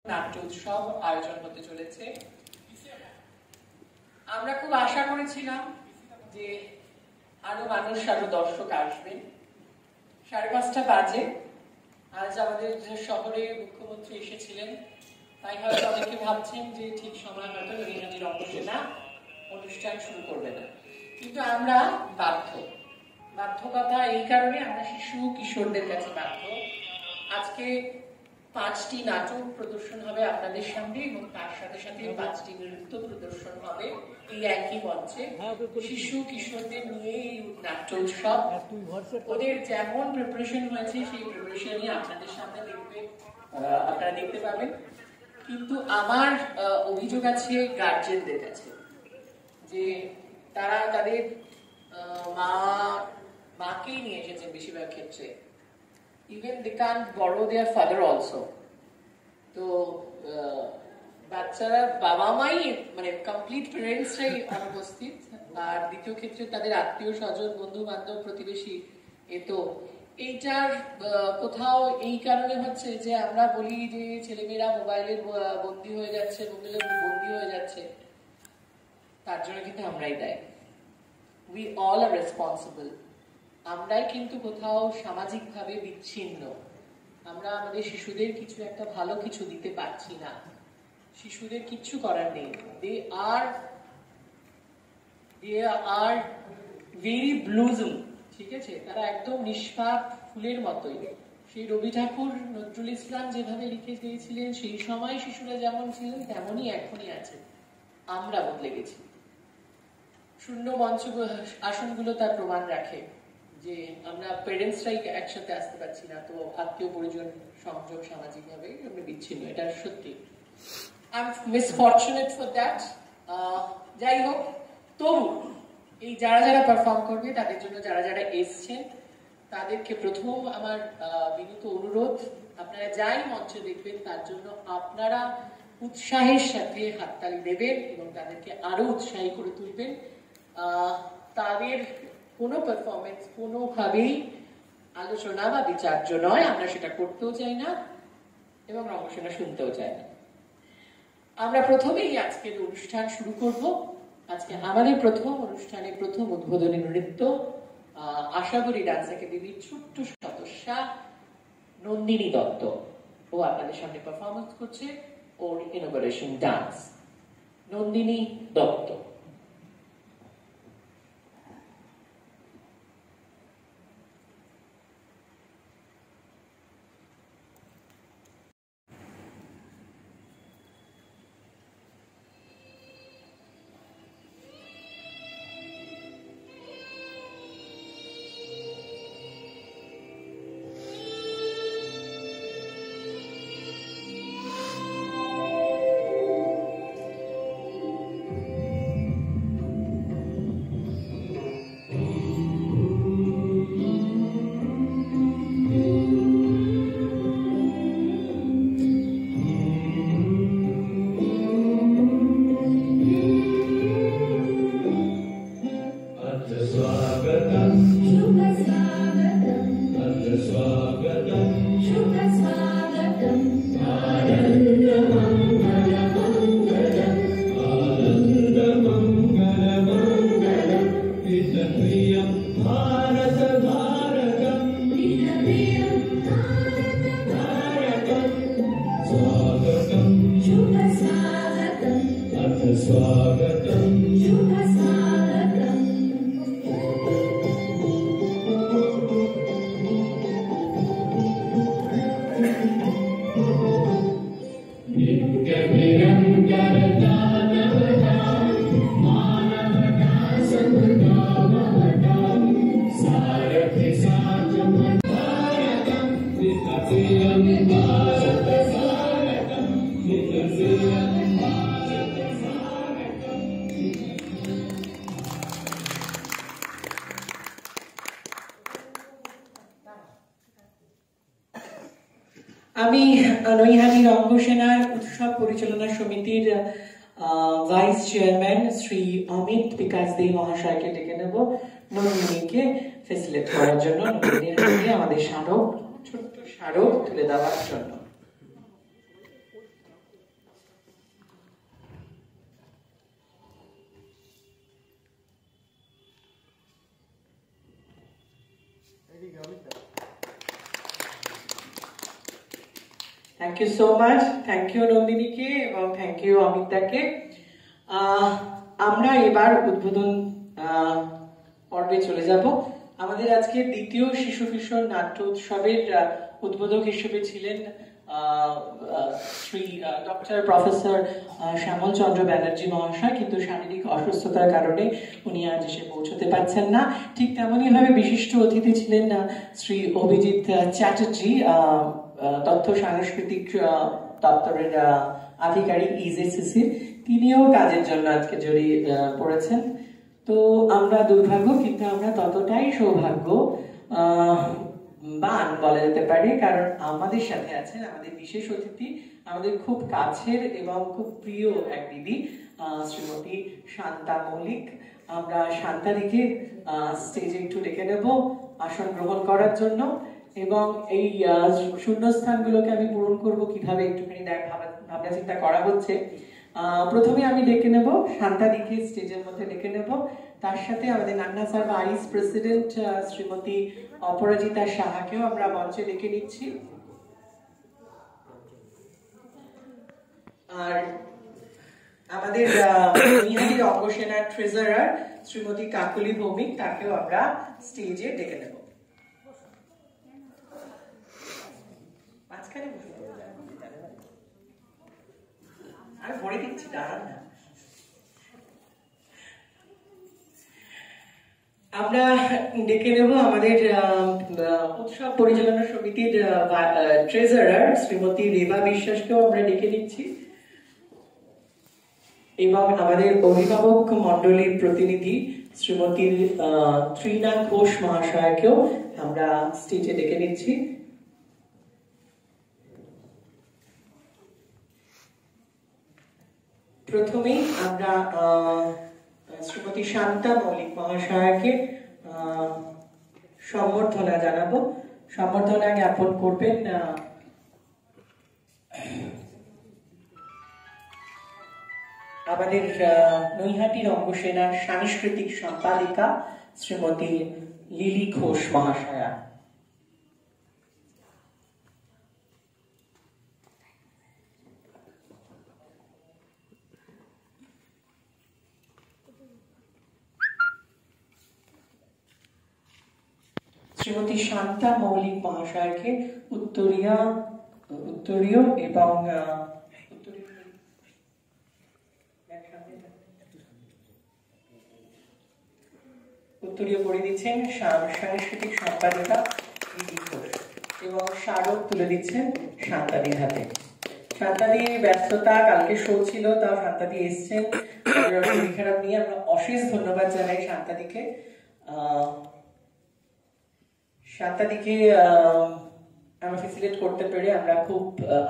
নাট্য উৎসব আয়োজন হতে চলেছে। আমরা খুব আশা করেছিলাম যে আরো মানুষ, আরো দর্শক আসবেন। 5:30 বাজে। আজ আমাদের শহরে মুখ্যমন্ত্রী এসেছিলেন, তাই হয়তো অনেকে ভাবছেন যে ঠিক সময় হয়তো নৈহাটি রঙ্গসেনা অনুষ্ঠান শুরু করবে না, কিন্তু আমরা বাধ্যকতা এই কারণে আমরা শিশু কিশোরদের কাছে বাধ্য। আজকে 5টি নাটক প্রদর্শন হবে আপনাদের সামনে এবং তার সাথে সাথে 5টি নৃত্য প্রদর্শন হবে এই একই মঞ্চে। শিশু কিশোরদের নিয়ে এই নাট্য উৎসব, ওদের যেমন প্রিপারেশন হয়েছে সেই প্রিপারেশনই আপনাদের সামনে আপনারা দেখতে পাবেন। কিন্তু আমার অভিযোগ আছে গার্জেনদের কাছে যে তারা তাদের মাকেই নিয়ে এসেছেন বেশিরভাগ ক্ষেত্রে। Even they can't borrow their father also. তো বাচ্চারা বাবা মাই মানে কমপ্লিট প্যারেন্টসরাই অনুপস্থিত, আর দ্বিতীয় ক্ষেত্রে তাদের আত্মীয় স্বজন, বন্ধু বান্ধব, প্রতিবেশী। তো এইটার কোথাও এই কারণে হচ্ছে যে আমরা বলি যে ছেলেমেয়েরা মোবাইলের বন্দী হয়ে যাচ্ছে, মোবাইলের বন্দী হয়ে যাচ্ছে, তার জন্য কিন্তু আমরাই দায়ী। We all are responsible. আমরাই কিন্তু কোথাও সামাজিকভাবে বিচ্ছিন্ন। আমরা আমাদের শিশুদের কিছু একটা ভালো কিছু দিতে পারছি না। শিশুদের কিচ্ছু করার নেই। They are very blossom, ঠিক আছে? তারা একদম নিষ্পাপ ফুলের মতোই। সেই রবি ঠাকুর, নজরুল ইসলাম যেভাবে লিখে দিয়েছিলেন সেই সময় শিশুরা যেমন ছিলেন তেমনই এখনই আছে। আমরা বদলে গেছি। শূন্য মঞ্চ আসনগুলো তার প্রমাণ রাখে যে আমরা প্যারেন্টসরাই একসাথে আসতে পারছি না। তো আত্মীয় পরিজন, সংযোগ সামাজিকভাবে আমরা বিচ্ছিন্ন, এটা সত্যি। I am মিসফরচুনেট for that. যাই হোক, তবু এই যারা যারা পারফর্ম করবে তাদের জন্য যারা যারা এসছেন তাদেরকে প্রথম আমার বিনীত অনুরোধ, আপনারা যাই মঞ্চে দেখবেন তার জন্য আপনারা উৎসাহের সাথে হাততালি দেবেন এবং তাদেরকে আরো উৎসাহী করে তুলবেন। তাদের কোনো পারফরমেন্স কোনোভাবেই আলোচনা বা বিচার্য নয়, আমরা সেটা করতেও চাই না এবং রঙ্গসেনা শুনতেও চাই না। আমরা প্রথমেই আজকের অনুষ্ঠান শুরু করব। আজকে আমাদের প্রথম অনুষ্ঠানে প্রথম উদ্বোধনী নৃত্য আশাবরী ডান্স একাডেমির ছোট্ট সদস্যা নন্দিনী দত্ত, ও আপনাদের সামনে পারফরমেন্স করছে ওর ইনোগ্রেশন ডান্স। নন্দিনী দত্ত। আমি নৈহাটি রঙ্গসেনার উৎসব পরিচালনা সমিতির ভাইস চেয়ারম্যান শ্রী অমিত বিকাশ দে মহাশয়কে ডেকে নেব নন্দিনীকে ফেসিলিটেট করার জন্য, নন্দিনীর হাতে আমাদের স্মারক, ছোট্ট স্মারক তুলে দেওয়ার জন্য। Thank you so much, thank you নন্দিনীকে এবং থ্যাংক ইউ অমিতাকে। আমরা এবার উদ্বোধন পর্বে চলে যাব। আমাদের আজকে দ্বিতীয় শিশু কিশোর নাট্য উৎসবের উদ্বোধক হিসেবে ছিলেন শ্রী ডক্টর প্রফেসর শ্যামল চন্দ্র ব্যানার্জি মহাশয়, কিন্তু শারীরিক অসুস্থতার কারণে উনি আজ এসে পৌঁছতে পারছেন না। ঠিক তেমনই ভাবে বিশিষ্ট অতিথি ছিলেন শ্রী অভিজিৎ চ্যাটার্জি, তথ্য সাংস্কৃতিক দপ্তরের আধিকারিক ইজেসিসি। তিনিও কাজের জন্য আজকে জড়িয়ে পড়েছেন। তো আমরা দুর্ভাগ্য, কিন্তু আমরা ততটাই সৌভাগ্য বান বলা যেতে পারে, কারণ আমাদের সাথে আছেন আমাদের বিশেষ অতিথি, আমাদের খুব কাছের এবং খুব প্রিয় এক দিদি, শ্রীমতী শান্তা মৌলিক। আমরা শান্তাদিকে স্টেজে একটু ডেকে নেব আসন গ্রহণ করার জন্য, এবং এই শূন্যস্থানগুলোকে আমি পূরণ করব কিভাবে একটুখানি ভাবনা চিন্তা করা হচ্ছে। প্রথমে আমি ডেকে নেব শান্তাদিকে, স্টেজের মধ্যে ডেকে নেব। তার সাথে আমাদের Nanna sir vice president Shrimati Aparajita সাহাকেও আমরা মঞ্চে ডেকে নিচ্ছি। আর আমাদের নিহারি অঙ্গসেনার ট্রেজারার শ্রীমতী কাকলি ভৌমিক, তাকেও আমরা স্টেজে ডেকে নেব। মাঝখানে বসে আমি ভরে দিচ্ছি, দাঁড়ান না। আমরা ডেকে নেব আমাদের উৎসব পরিচালনা সমিতির ট্রেজারার শ্রীমতী রেবা বিশ্বাসকেও আমরা ডেকে নিচ্ছি, এবং আমাদের অভিভাবক মন্ডলীর প্রতিনিধি শ্রীমতী ত্রিনা ঘোষ মহাশয়কেও আমরা স্টেজে ডেকে নিচ্ছি। প্রথমেই আমরা শ্রীমতী শান্তা মৌলিক মহাশয়কে সম্বর্ধনা জানাবো। সম্বর্ধনা জ্ঞাপন করবেন আমাদের নৈহাটির অঙ্গসেনার সাংস্কৃতিক সম্পাদিকা শ্রীমতী লিলি ঘোষ মহাশয়া। শ্রীমতী শান্তা মৌলিক মহাশয়কে উত্তরীয় এবং উত্তরীয় করে দিচ্ছেন সাংস্কৃতিক সম্পাদিকা লিলি ঘোষ, এবং স্মারক তুলে দিচ্ছেন শান্তাদির হাতে। শান্তাদির ব্যস্ততা, কালকে শো ছিল, তাও শান্তাদি এসছেন শরীর খারাপ নিয়ে। আমরা অশেষ ধন্যবাদ জানাই শান্তাদিকে। শান্তাদিকে আমরা ফেসিলিটেট করতে পেরে আমরা খুব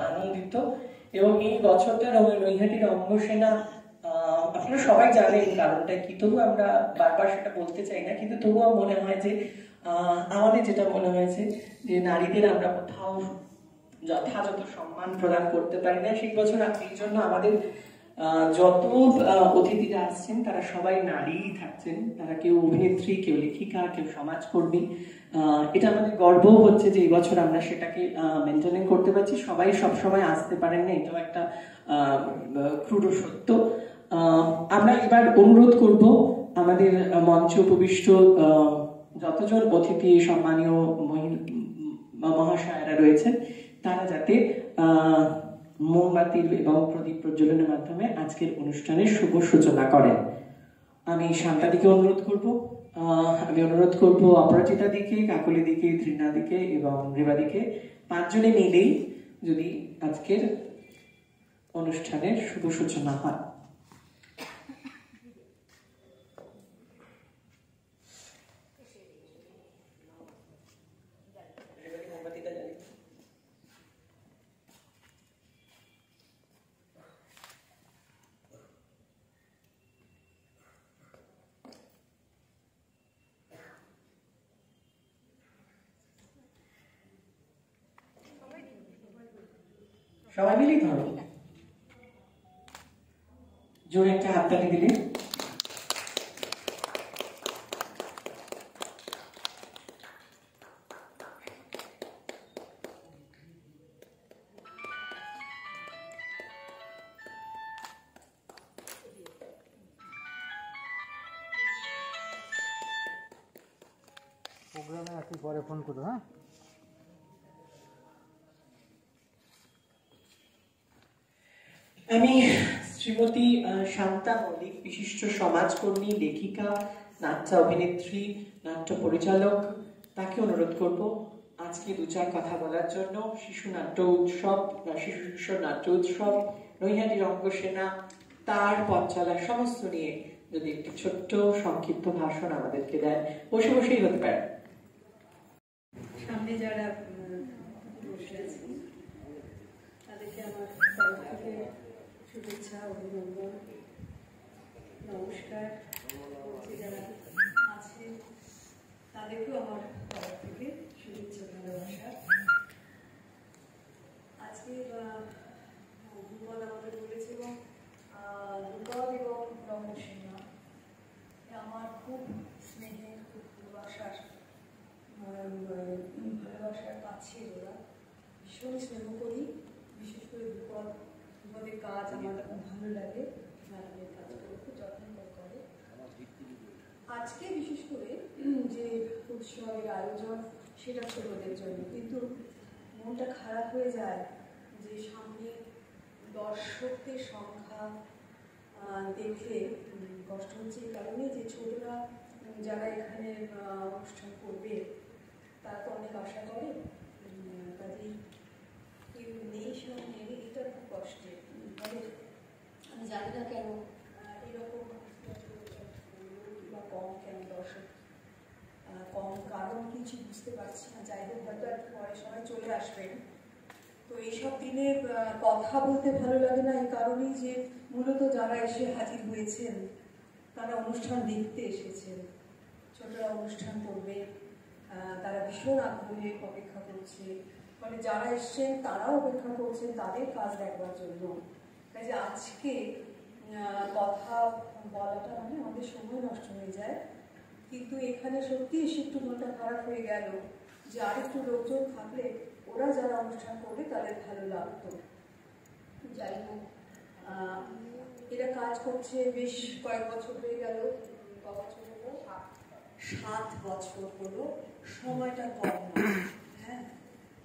আনন্দিত। এবং এই বছরটা নৈহাটির অঙ্গসেনা, আপনারা সবাই জানেন কারণটা কি, তবু আমরা বারবার সেটা বলতে চাই না, কিন্তু তবুও মনে হয় যে আমাদের যেটা মনে হয়েছে যে নারীদের আমরা কোথাও যথাযথ সম্মান প্রদান করতে পারি না। সেই বছর এই জন্য আমাদের যত অতিথিরা আসছেন তারা সবাই নারী থাকছেন, তারা কেউ অভিনেত্রী, কেউ লেখিকা, কেউ সমাজকর্মী। এটা আমাদের গর্ব হচ্ছে যে এই বছর আমরা সেটাকে মেনটেন করতে পারছি। সবাই সবসময় আসতে পারেন না, এটাও একটা ক্রুর সত্য। আমরা এবার অনুরোধ করব আমাদের মঞ্চে উপবিষ্ট যতজন অতিথি সম্মানীয় মহাশয়রা রয়েছেন, তারা যাতে মোমবাতি এবং প্রদীপ প্রজ্বলনের মাধ্যমে আজকের অনুষ্ঠানের শুভ সূচনা করেন। আমি শান্তাদিকে অনুরোধ করব, অপরাজিতা দিকে, কাকলি দিকে, ত্রিনা দিকে এবং রেবা দিকে, পাঁচজনে মিলেই যদি আজকের অনুষ্ঠানের শুভ সূচনা হয়। সবাই মিলেই ধরো, জোরে একটা হাততালি দিলে। প্রোগ্রামে আছি, পরে ফোন করো। হ্যাঁ, আমি শ্রীমতী শান্তা মল্লিক, বিশিষ্ট সমাজকর্মী, লেখিকা, নাট্য অভিনেত্রী, নাট্য পরিচালক, তাকে অনুরোধ করব আজকে দু চার কথা বলার জন্য। শিশু নাট্য উৎসব, শিশু কিশোর নাট্য উৎসব, নৈহাটি রঙ্গসেনা, তার পথ চলা সমস্ত নিয়ে যদি একটি ছোট্ট সংক্ষিপ্ত ভাষণ আমাদেরকে দেন। বসে বসেই হতে পারে। সামনে যারা বসে আছেন তাদেরকে আমার তরফ থেকে শুভেচ্ছা, অভিনন্দন, নমস্কার। যারা আছেন তাদেরকেও আমার তরফ থেকে শুভেচ্ছা, ভালোবাসা। আজকে দুর্বল আমাদের বলেছে এবং দুর্বল এবং রমসেনা আমার খুব স্নেহের, খুব ভালোবাসার কাছে ওরা ভীষণ স্নেহ করি। বিশেষ করে বিপদের কাজ আমার খুব ভালো লাগে, ম্যাডামের কাজগুলো খুব যত্ন করে। আজকে বিশেষ করে যে উৎসবের আয়োজন সেটা ছোটদের জন্য, কিন্তু মনটা খারাপ হয়ে যায় যে সামনে দর্শকদের সংখ্যা দেখে কষ্ট হচ্ছে। এই কারণে যে ছোটরা যারা এখানে অনুষ্ঠান করবে তারা তো অনেক আশা করে, কাজেই কেউ নেই সামনে, এটা খুব কষ্টের। তবে আমি জানি না কেন এরকম বা কম, কেন দর্শক কম, কারণ কিছু বুঝতে পারছি না। যাই হোক, হয়তো একটু পরে সবাই চলে আসবেন। তো এইসব দিনে কথা বলতে ভালো লাগে না এই কারণেই যে মূলত যারা এসে হাজির হয়েছেন তারা অনুষ্ঠান দেখতে এসেছেন, ছোটরা অনুষ্ঠান করবে, তারা ভীষণ আগ্রহে অপেক্ষা করছে। মানে যারা এসছেন তারাও অপেক্ষা করছেন তাদের কাজ দেখবার জন্য। কাজে আজকে কথা বলাটা মানে আমাদের সময় নষ্ট হয়ে যায়। কিন্তু এখানে সত্যি এসে একটু মনটা খারাপ হয়ে গেল যে আরেকটু লোকজন থাকলে ওরা যারা অনুষ্ঠান করবে তাদের ভালো লাগতো। যাই হোক, এরা কাজ করছে বেশ কয়েক বছর হয়ে গেল। ক বছর হলো? 7 বছর হলো। সময়টা কম না, হ্যাঁ,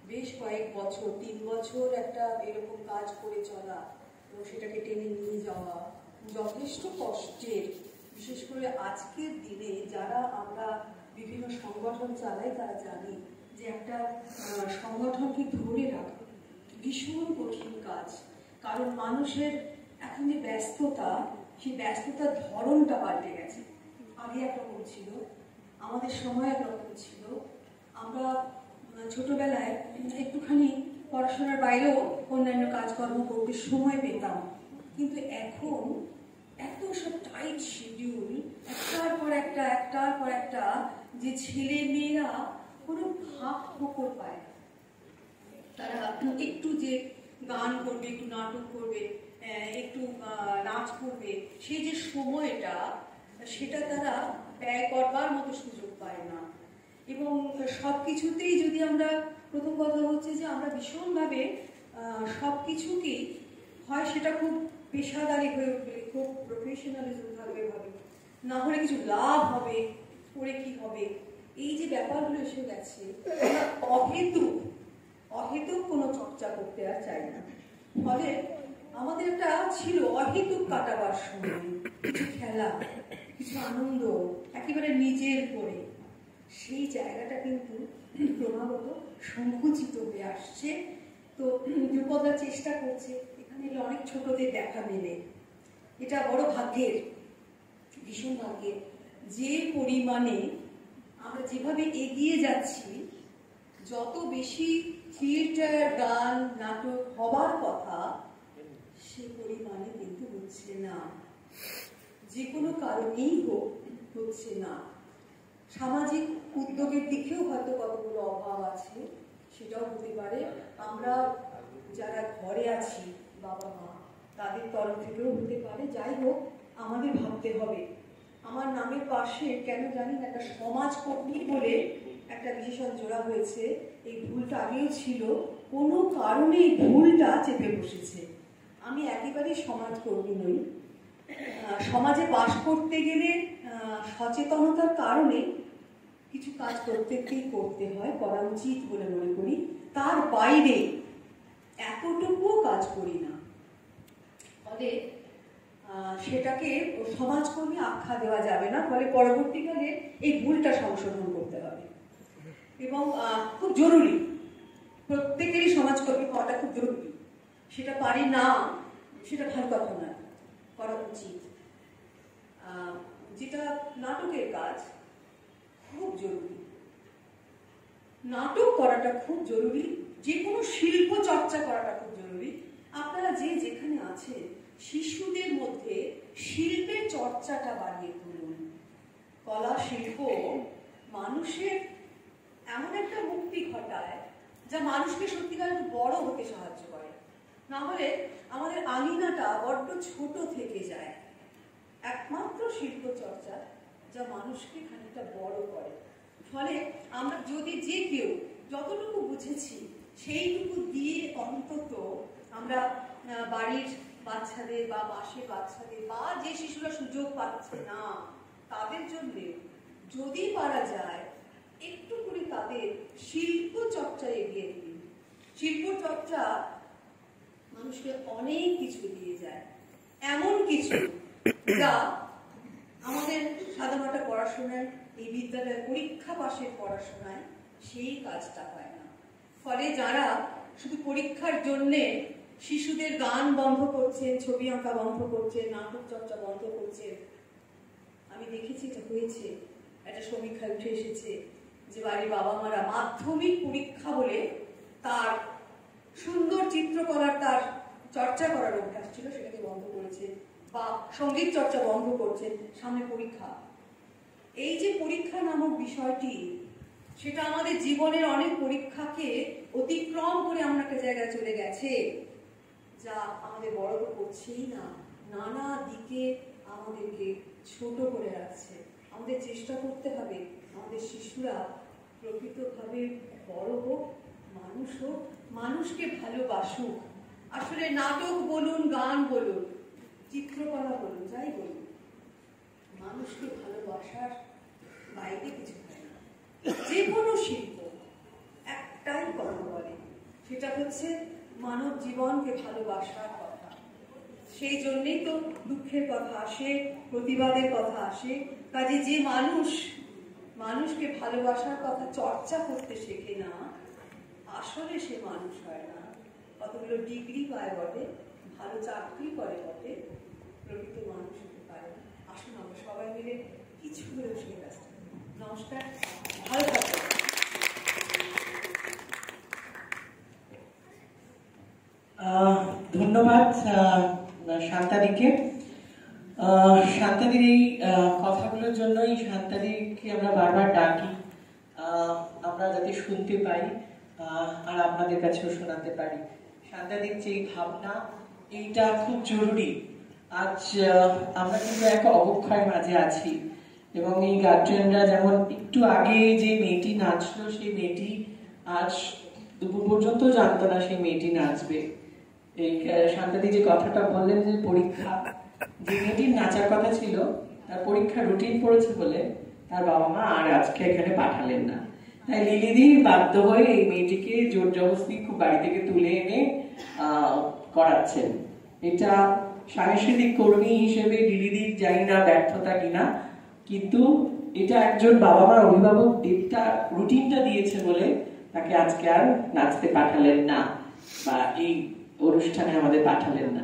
বেশ কয়েক বছর, 3 বছর একটা এরকম কাজ করে চলা, তো সেটাকে টেনে নিয়ে যাওয়া যথেষ্ট কষ্টের। বিশেষ করে আজকের দিনে যারা আমরা বিভিন্ন সংগঠন চালাই তারা জানি যে একটা সংগঠনকে ধরে রাখা ভীষণ কঠিন কাজ। কারণ মানুষের এখন যে ব্যস্ততা, সেই ব্যস্ততার ধরনটা পাল্টে গেছে। আগে একরকম ছিল, আমাদের সময় একরকম ছিল। আমরা ছোটবেলায় একটুখানি পড়াশোনার বাইরেও অন্যান্য কাজকর্ম করতে সময় পেতাম, কিন্তু এখন এত সব টাইট শিডিউল, একটার পর একটা যে ছেলে মেয়েরা কোনো ভাগ ফোকর পায় না। তারা একটু যে গান করবে, একটু নাটক করবে, একটু নাচ করবে, সেই যে সময়টা সেটা তারা ব্যয় করবার মতো সুযোগ পায় না। এবং সব কিছুতেই যদি আমরা, প্রথম কথা হচ্ছে যে আমরা ভীষণভাবে সব কিছুকেই হয় সেটা খুব পেশাদারি হয়ে উঠবে, খুব প্রফেশনালিজম থাকবে ভাবে, না হলে কিছু লাভ হবে, করে কি হবে, এই যে ব্যাপারগুলো এসে গেছে, অহেতুক কোনো চর্চা করতে আর চাই না। ফলে আমাদের একটা ছিল অহেতুক কাটাবার সময়, কিছু খেলা, কিছু আনন্দ একেবারে নিজের করে, সেই জায়গাটা কিন্তু ক্রমাগত সংকুচিত হয়ে আসছে। তো ধ্রুপদরা চেষ্টা করছে, এখানে অনেক ছোটদের দেখা মেলে, এটা বড় ভাগ্যের, ভীষণ ভাগ্যের। যে পরিমাণে আমরা যেভাবে এগিয়ে যাচ্ছি, যত বেশি থিয়েটার, গান, নাটক হবার কথা সে পরিমাণে কিন্তু হচ্ছে না, যে কোনো কারণেই হোক হচ্ছে না। সামাজিক উদ্যোগের দিকেও হয়তো কতগুলো অভাব আছে, সেটাও হতে পারে। আমরা যারা ঘরে আছি, বাবা মা, তাদের তরফ থেকেও হতে পারে। যাই হোক, আমাদের ভাবতে হবে। আমার নামের পাশে কেন জানি না একটা সমাজকর্মী বলে একটা বিশেষণ জোড়া হয়েছে। এই ভুলটা আগেও ছিল, কোনো কারণে এই ভুলটা চেপে বসেছে। আমি একেবারেই সমাজকর্মী নই। সমাজে বাস করতে গেলে সচেতনতার কারণে কিছু কাজ প্রত্যেককেই করতে হয়, করা উচিত বলে মনে করি। তার বাইরে এতটুকুও কাজ করি না, ফলে সেটাকে সমাজকর্মী আখ্যা দেওয়া যাবে না। ফলে পরবর্তীকালে এই ভুলটা সংশোধন করতে হবে এবং খুব জরুরি, প্রত্যেকেরই সমাজকর্মী হওয়াটা খুব জরুরি। সেটা পারি না, সেটা ভালো কথা না, করা উচিত। যেটা নাটকের কাজ, খুব জরুরি, নাটক করাটা খুব জরুরি, যে কোনো শিল্প চর্চা করাটা খুব জরুরি। আপনারা যে যেখানে আছেন, শিশুদের মধ্যে শিল্পের চর্চাটা বাড়িয়ে তুলুন। কলা শিল্প মানুষের এমন একটা মুক্তি ঘটায় যা মানুষকে সত্যিকার বড় হতে সাহায্য করে। না হলে আমাদের আঙিনাটা বড্ড ছোট থেকে যায়। একমাত্র শিল্প চর্চা যা মানুষকে খানিকটা বড় করে। ফলে আমরা যদি যে কেউ যতটুকু বুঝেছি সেইটুকু দিয়ে অন্তত আমরা বাড়ির বাচ্চাদের বা পাশের বাচ্চাদের বা যে শিশুরা সুযোগ পাচ্ছে না তাদের জন্য যদি পারা যায় একটু করে তাদের শিল্প চর্চা এগিয়ে দিন। শিল্প চর্চা মানুষকে অনেক কিছু দিয়ে যায়, এমন কিছু যা আমাদের সাধারণত পড়াশোনায়, এই বিদ্যালয়ের পরীক্ষা পাশের পড়াশোনায় সেই কাজটা হয় না। ফলে যারা শুধু পরীক্ষার জন্যে শিশুদের গান বন্ধ করছেন, ছবি আঁকা বন্ধ করছেন, নাটক চর্চা বন্ধ করছেন, আমি দেখেছি এটা হয়েছে। একটা সমীক্ষায় উঠে এসেছে যে বাড়ির বাবা মারা মাধ্যমিক পরীক্ষা বলে তার সুন্দর চিত্রকলার তার চর্চা করার অভ্যাস ছিল, সেটাকে বন্ধ করেছে, বা সঙ্গীত চর্চা বন্ধ করছেন, সামনে পরীক্ষা। এই যে পরীক্ষা নামক বিষয়টি, সেটা আমাদের জীবনের অনেক পরীক্ষাকে অতিক্রম করে আমরা একটা জায়গায় চলে গেছে, যা আমাদের বড় তো করছেই না, নানা দিকে আমাদেরকে ছোট করে রাখছে। আমাদের চেষ্টা করতে হবে আমাদের শিশুরা প্রকৃতভাবে বড় হোক, মানুষ হোক, মানুষকে ভালোবাসুক। আসলে নাটক বলুন, গান বলুন, চিত্রকলা বলুন, যাই বলুন, মানুষকে ভালোবাসার বাইরে কিছু হয় না। যে কোনো শিল্প একটাই কথা বলে, সেটা হচ্ছে মানব জীবনকে ভালোবাসার কথা। সেই জন্যেই তো দুঃখের কথা আসে, প্রতিবাদের কথা আসে। কাজে যে মানুষকে ভালোবাসার কথা চর্চা করতে শেখে না, আসলে সে মানুষ হয় না। কতগুলো ডিগ্রি পায় বটে, ভালো চাকরি করে বটে, প্রকৃত মানুষ হতে পারে না। আসুন আমরা সবাই মিলে কিছু হলেও সেই রাস্তা। নমস্কার, ভালো থাকবেন। ধন্যবাদ শান্তাদিকে। শান্তাদির এই কথাগুলোর জন্যই শান্তাদিকে আমরা বারবার ডাকি, আমরা যাতে শুনতে পাই আর আপনাদের কাছেও শোনাতে পারি। শান্তাদির যে ভাবনা, এইটা খুব জরুরি। আজ আমরা কিন্তু এক অবক্ষয়ের মাঝে আছি এবং এই গার্জিয়ানরা, যেমন একটু আগে যে মেয়েটি নাচলো, সেই মেয়েটি আজ দুপুর পর্যন্ত জানতো না সেই মেয়েটি নাচবে। এই শান্তাদি যে কথাটা বললেন যে পরীক্ষা, যে মেয়েটির নাচার কথা ছিল তার পরীক্ষা রুটিন পড়েছে বলে তার বাবা মা আর আজকে এখানে পাঠালেন না। তাই লিলিদি বাধ্য হয়ে এই মেয়েটিকে জোর জবরদস্তি খুব বাড়ি থেকে তুলে এনে করাচ্ছেন। এটা সাংস্কৃতিক কর্মী হিসেবে লিলিদির জানি না ব্যর্থতা কিনা, কিন্তু এটা একজন বাবা মার অভিভাবক ডেটটা রুটিনটা দিয়েছে বলে তাকে আজকে আর নাচতে পাঠালেন না বা এই অনুষ্ঠানে আমাদের পাঠালেন না।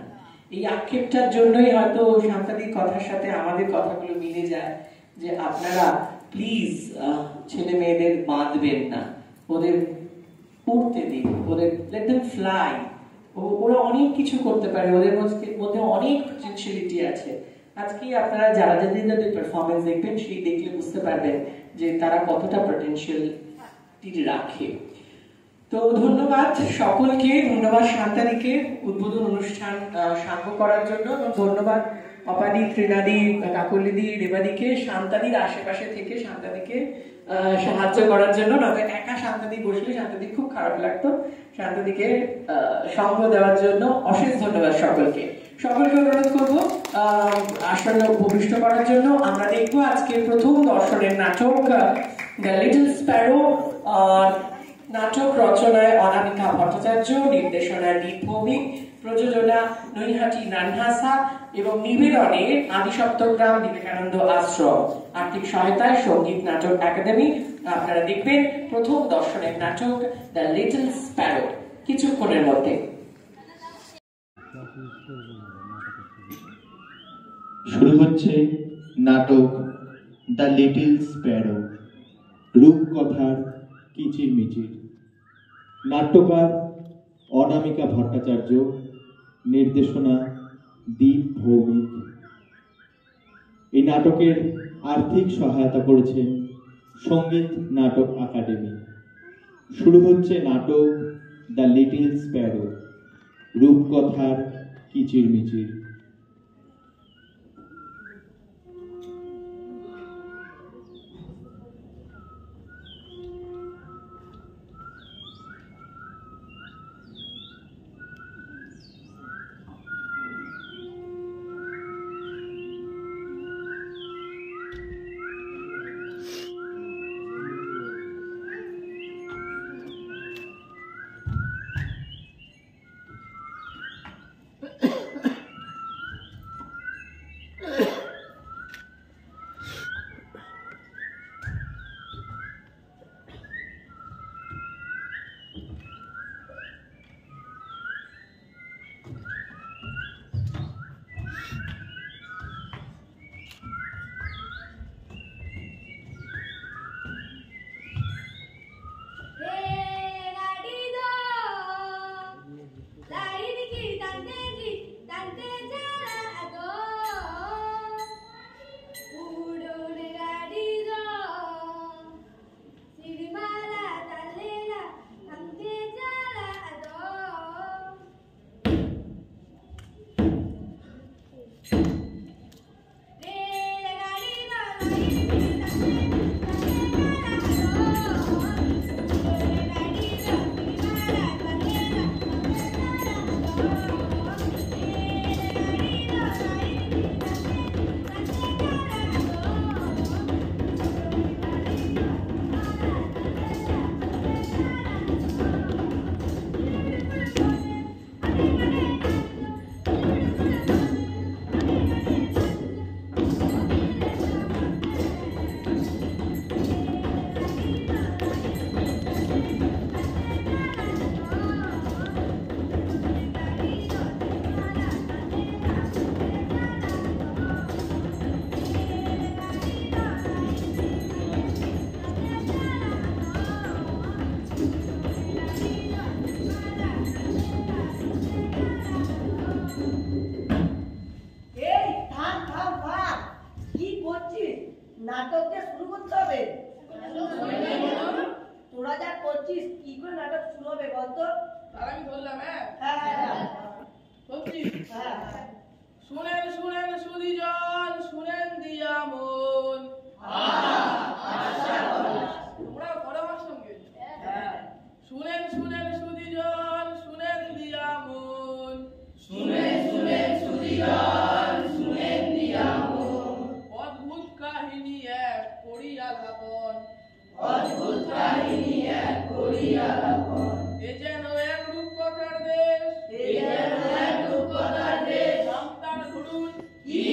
এই আক্ষেপটার জন্যই হয়তো শান্তাদির কথার সাথে আমাদের কথাগুলো মিলে যায় যে আপনারা প্লিজ ছেলে মেয়েদের বাঁধবেন না, ওদের উড়তে দিন, ওদের লেট দেম ফ্লাই। ওরা অনেক কিছু করতে পারে, ওদের মধ্যে অনেক পটেনশিয়ালিটি আছে। আজকে আপনারা যারা যাদের পারফরমেন্স দেখবেন, সেই দেখলে বুঝতে পারবেন যে তারা কতটা পটেনশিয়ালিটি রাখে। তো ধন্যবাদ সকলকে, ধন্যবাদ শান্তাদিকে উদ্বোধন অনুষ্ঠান সাঙ্গ করার জন্য, এবং ধন্যবাদ অপাদি, ত্রিনাদি, কাকলিদি, রেবাদিকে শান্তাদির আশেপাশে থেকে শান্তাদিকে সাহায্য করার জন্য। নয়তো একা শান্তাদি বসলে শান্তাদি খুব খারাপ লাগতো। শান্তাদিকে সঙ্গ দেওয়ার জন্য অশেষ ধন্যবাদ সকলকে। সকলকে অনুরোধ করবো আসলে উপবিষ্ট করার জন্য। আমরা দেখবো আজকে প্রথম দর্শনের নাটক দ্য লিটল স্প্যারো নাটক রচনায় অনামিকা ভট্টাচার্য, নির্দেশনায় দীপ ভৌমিক, প্রযোজনা নৈহাটি নানহাসা এবং নিবেদনে আদিসপ্তগ্রাম বিবেকানন্দ আশ্রম, আর্থিক সহায়তায় সঙ্গীত নাটক একাডেমি। আপনারা দেখবেন প্রথম দর্শনের নাটক দ্য লিটল স্প্যারো কিছুক্ষণের মধ্যে। শুরু হচ্ছে নাটক দ্য লিটল স্প্যারো, রূপকথার কিচিরমিচির। নাট্যকার অনামিকা ভট্টাচার্য, নির্দেশনা দীপ ভৌমিক। এই নাটকের আর্থিক সহায়তা করেছেন সঙ্গীত নাটক একাডেমি। শুরু হচ্ছে নাটক দ্য লিটল স্প্যারো, রূপকথার কিচিরমিচির। নাটকটা শুরু করতে হবে। তোরা যা করছিস কি করে নাটক শুরু হবে বলতো? আমি বললাম হ্যাঁ বলছি শুনেন শুনেন সুধীজন, শুনেন দিয়া মন। তোমরা করো আমার সঙ্গে। শুনেন শুনেন সুধীজন, শুনেন দিয়া মন। শুনেন শুনেন সুধীজন, শুনেন দিয়া মন। অদ্ভুত কাহিনী এক করিয়া লাপন। অদ্ভুত কাহিনী এক করিয়া লাপন। এ যেন এক রূপকথার দেশ। এ যেন এক রূপকথার দেশ। নাম তার ধরুন কি?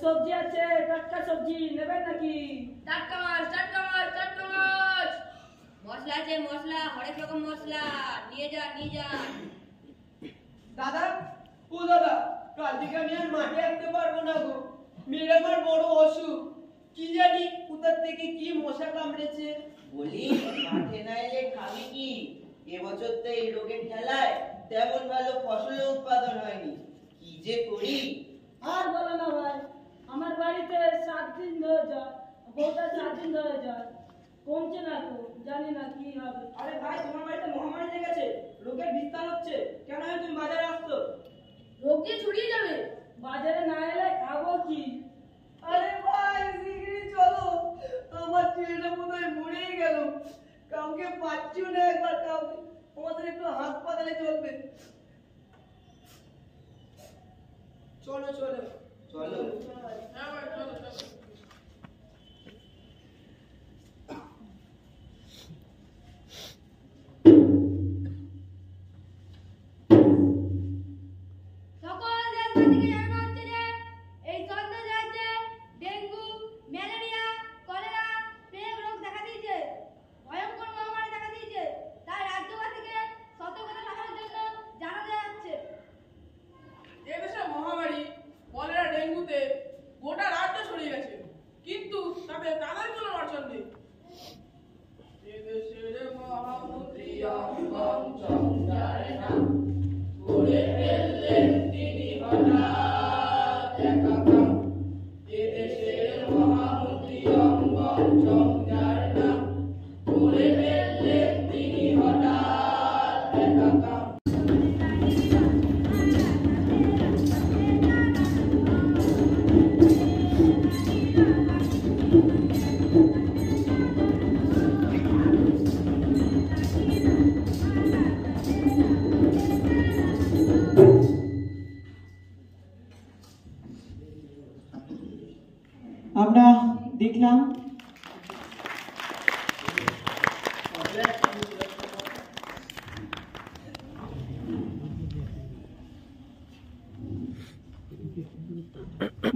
সবজি আছে, টাটকা সবজি নেবেন নাকি? টাটকা মাছ, টাটকা মাছ, টাটকা মাছ। মশলা আছে, মশলা, হরেক রকম মশলা। নিয়ে যান, নিয়ে যান। দাদা, ও দাদা, কাল থেকে আমি আর মাঠে আসতে পারবো না গো। মেয়ের আমার বড় অসুখ। কি জানি কোথা থেকে কি মশা কামড়েছে। বলি মাঠে না এলে খাবি কি? এবছর তো এই রোগের ঠেলায় তেমন ভালো ফসল উৎপাদন হয়নি। কি যে করি। আর বলো না ভাই, আমার বাড়িতে 7 দিন ধরে জ্বর, বউটা 7 দিন ধরে জ্বর, কমছে না তো, জানি না কি হবে। আরে ভাই, তোমার বাড়িতে মহামারী লেগেছে, রোগের বিস্তার হচ্ছে। কেন তুমি বাজারে আসছো? রোগ যে ছড়িয়ে যাবে। বাজারে না এলে খাবো কি? আরে ভাই, শিগগিরই চলো। আমার ছেলেটা মনে হয় মরেই গেল। কাউকে পাচ্ছিও না, একবার কাউকে। আমাদের একটু হাসপাতালে চলবে। চলো চলো চলো। হ্যাঁ ভাই, চলো চলো। সকল দেশবাসীকে জানানো হচ্ছে যে এই চন্দ্র রাজ্যে ডেঙ্গু, ম্যালেরিয়া, কলেরা, প্লেগ রোগ দেখা দিয়েছে। ভয়ঙ্কর মহামারী দেখা দিয়েছে। তাই রাজ্যবাসীকে সতর্কতা থাকার জন্য জানানো যাচ্ছে। এদেশে মহামারী কলেরা ডেঙ্গুতে গোটা রাজ্য ছড়িয়ে গেছে, কিন্তু তাতে তাদের কোনো অর্জন নেই। এদেশের মহামন্ত্রী অঙ্গন চমকারে না, করে ফেললেন তিনি হঠাৎ একা কাম। এদেশের মহামন্ত্রী অঙ্গন চমকারে না, করে ফেললেন তিনি হঠাৎ একা কাম। আমরা দেখলাম